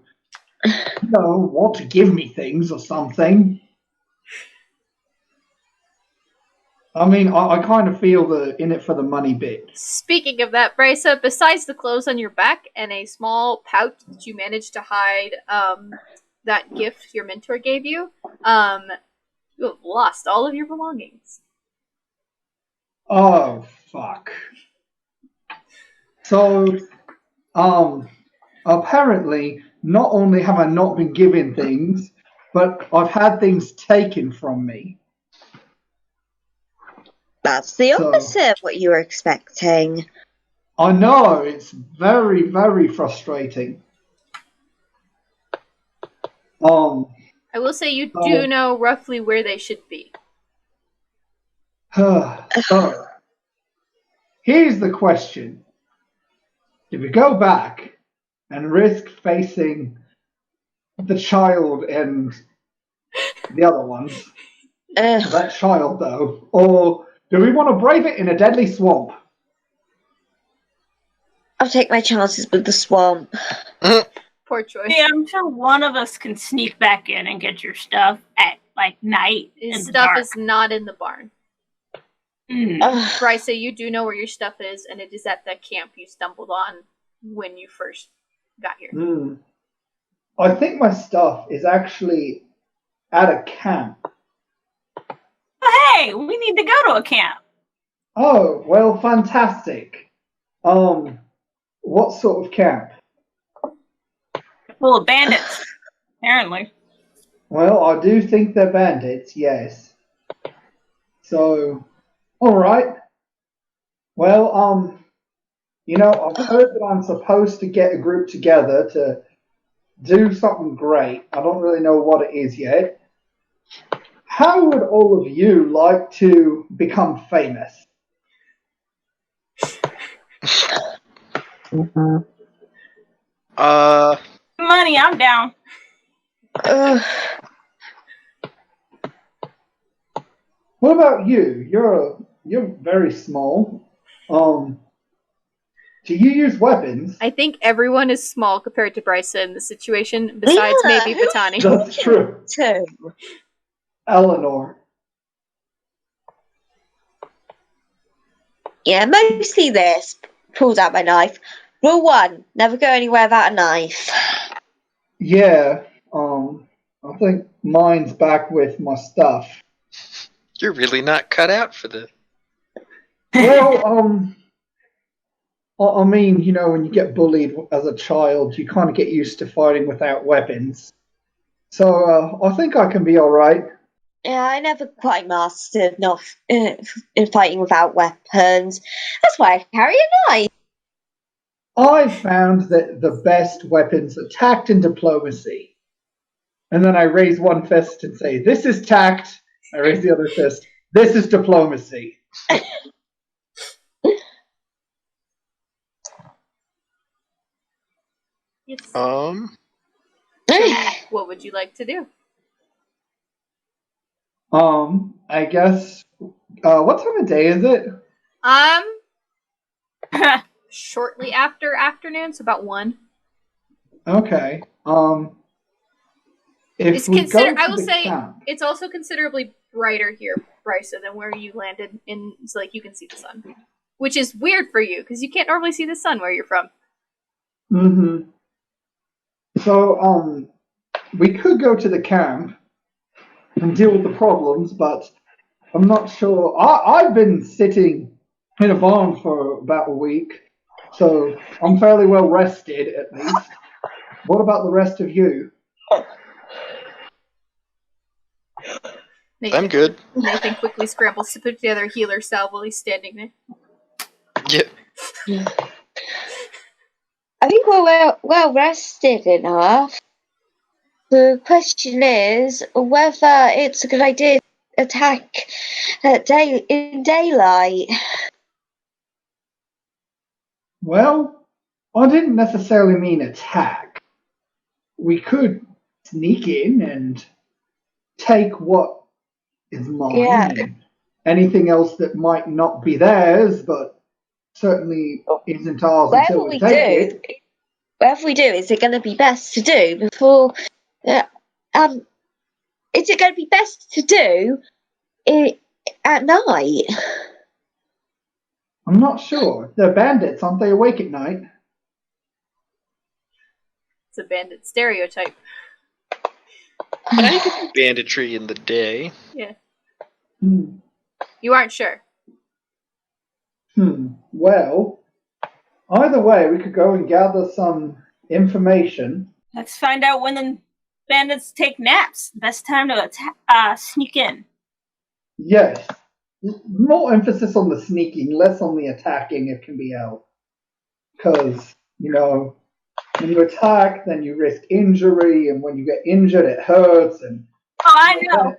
want to give me things or something. I mean, I kind of feel the in it for the money bit. Speaking of that, Brysa, besides the clothes on your back and a small pouch that you managed to hide that gift your mentor gave you, you have lost all of your belongings. Oh, fuck. So, apparently, not only have I not been given things, but I've had things taken from me. That's the opposite of what you were expecting. I know, it's very, very frustrating. I will say you do know roughly where they should be. So, here's the question. If we go back and risk facing the child and the other ones, that child though, or do we want to brave it in a deadly swamp? I'll take my chances with the swamp. Poor choice. Yeah, I'm sure one of us can sneak back in and get your stuff at night. His stuff is not in the barn. Mm. Bryce, so you do know where your stuff is, and it is at the camp you stumbled on when you first got here. I think my stuff is actually at a camp. Hey, we need to go to a camp. Oh, well, fantastic. What sort of camp? Full of bandits, apparently. Well, I do think they're bandits, yes. So, alright. Well, I've heard that I'm supposed to get a group together to do something great. I don't really know what it is yet. How would all of you like to become famous? Money, I'm down. What about you? You're very small. Do you use weapons? I think everyone is small compared to Brysa in this situation, besides maybe Batani. That's true. Eleanor. Yeah, mostly this. Pulls out my knife. Rule 1, never go anywhere without a knife. Yeah, I think mine's back with my stuff. You're really not cut out for this. Well, I mean, when you get bullied as a child, you kind of get used to fighting without weapons. So, I think I can be alright. Yeah, I never quite mastered in fighting without weapons. That's why I carry a knife. I found that the best weapons are tact and diplomacy. And then I raise one fist and say, this is tact. I raise the other fist. This is diplomacy. Yes. What would you like to do? I guess, what time of day is it? Shortly after afternoon, so about 1. Okay. It's it's also considerably brighter here, Brysa, than where you landed in, so you can see the sun. which is weird for you because you can't normally see the sun where you're from. Mm-hmm. So, we could go to the camp and deal with the problems, but I'm not sure. I've been sitting in a barn for about a week, so I'm fairly well rested at least. What about the rest of you? I'm good. Nathan quickly scrambles to put together a healer salve while he's standing there. Yeah. I think we're well rested enough. The question is whether it's a good idea to attack in daylight. Well, I didn't necessarily mean attack. We could sneak in and take what is mine and anything else that might not be theirs, but certainly isn't ours until we take it. Whatever we do, is it going to be best to do before? Is it going to be best to do it at night? I'm not sure. They're bandits, aren't they awake at night? It's a bandit stereotype. I can do banditry in the day. Yeah. You aren't sure. Well, either way, we could go and gather some information. Let's find out when the bandits take naps. Best time to sneak in. Yes. More emphasis on the sneaking, less on the attacking, it can be helped. Because, when you attack, then you risk injury, and when you get injured, it hurts. And I know.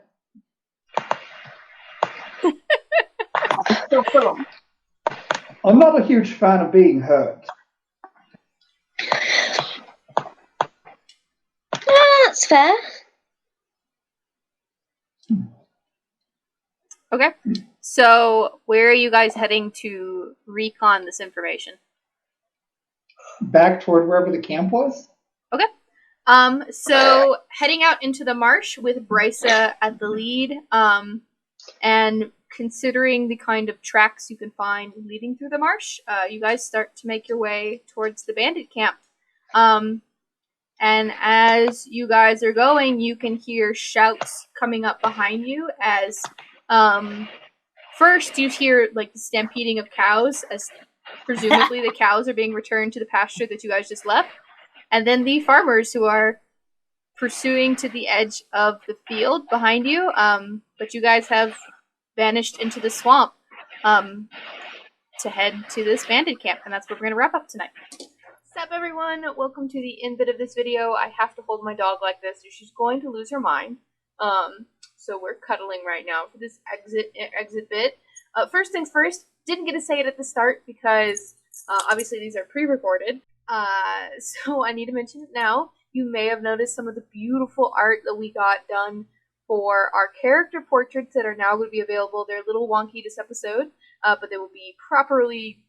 I'm not a huge fan of being hurt. That's fair. Okay. So, where are you guys heading to recon this information? Back toward wherever the camp was? Okay. So heading out into the marsh with Brysa at the lead, and considering the kind of tracks you can find leading through the marsh, you guys start to make your way towards the bandit camp. And as you guys are going, you can hear shouts coming up behind you as, first you hear, like, the stampeding of cows, as presumably the cows are being returned to the pasture that you guys just left. And then the farmers who are pursuing to the edge of the field behind you, but you guys have vanished into the swamp to head to this bandit camp, and that's where we're going to wrap up tonight. What's up, everyone? Welcome to the end bit of this video. I have to hold my dog like this, or she's going to lose her mind. So we're cuddling right now for this exit bit. First things first, didn't get to say it at the start because obviously these are pre-recorded. So I need to mention it now. You may have noticed some of the beautiful art that we got done for our character portraits that are now going to be available. They're a little wonky this episode, but they will be properly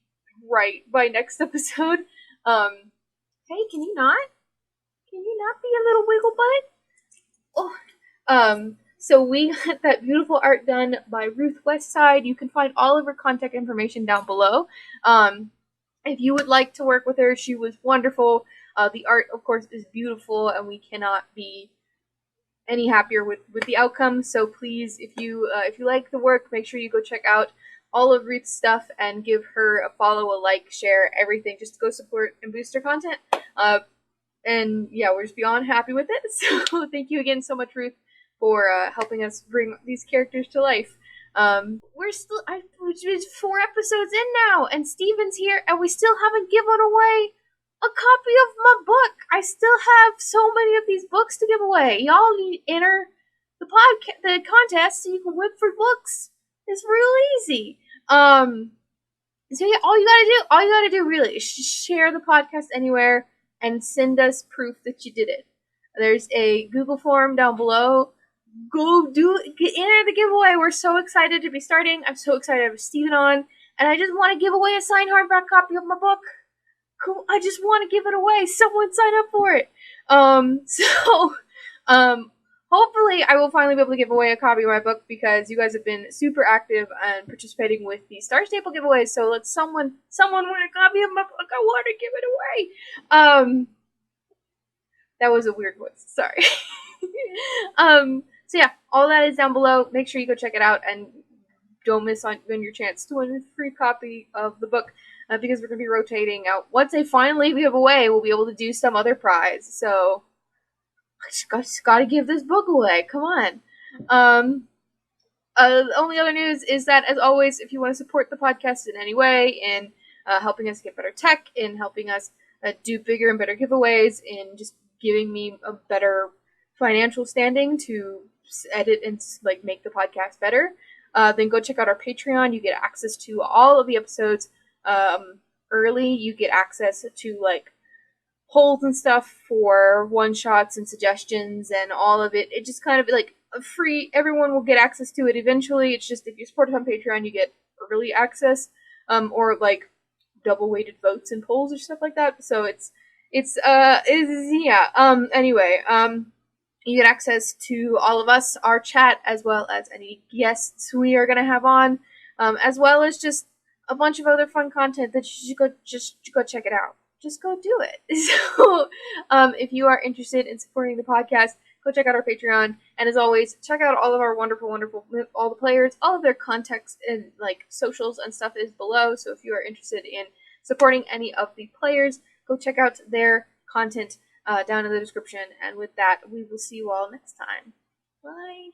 right by next episode. Hey, can you not? Can you not be a little wiggle butt? Oh, so we got that beautiful art done by Ruth Westside. You can find all of her contact information down below. If you would like to work with her, she was wonderful. The art, of course, is beautiful, and we cannot be any happier with the outcome. So please, if you like the work, make sure you go check out all of Ruth's stuff and give her a follow, a like, share, everything. Just go support and boost her content. And yeah, we're just beyond happy with it. So thank you again so much, Ruth, for helping us bring these characters to life. It's 4 episodes in now, and Steven's here, and we still haven't given away a copy of my book. I still have so many of these books to give away. Y'all need to enter the contest so you can win free books. It's real easy. So yeah, all you gotta do really is share the podcast anywhere and send us proof that you did it. There's a Google form down below. Go enter the giveaway. We're so excited to be starting. I'm so excited to have Steven on, and I just want to give away a signed hardback copy of my book. Cool. I just want to give it away. Someone sign up for it. hopefully I will finally be able to give away a copy of my book because you guys have been super active and participating with the Star Staple giveaways. So let someone win a copy of my book. I want to give it away. That was a weird voice. Sorry. So yeah, all that is down below. Make sure you go check it out and don't miss on your chance to win a free copy of the book because we're going to be rotating out. Once they finally give away, we'll be able to do some other prize. So I just got to give this book away. Come on. The only other news is that, as always, if you want to support the podcast in any way in helping us get better tech, in helping us do bigger and better giveaways, in just giving me a better financial standing to edit and like make the podcast better, then go check out our Patreon. You get access to all of the episodes early. You get access to like polls and stuff for one shots and suggestions and all of it. It just kind of like free. Everyone will get access to it eventually. It's just if you support us on Patreon, you get early access or like double weighted votes and polls or stuff like that. So anyway, you get access to all of us, our chat, as well as any guests we are going to have on, as well as just a bunch of other fun content that you should go check it out. Just go do it. So, if you are interested in supporting the podcast, go check out our Patreon. And as always, check out all of our wonderful, all the players, all of their context and like socials and stuff is below. So if you are interested in supporting any of the players, go check out their content down in the description. And with that, we will see you all next time. Bye.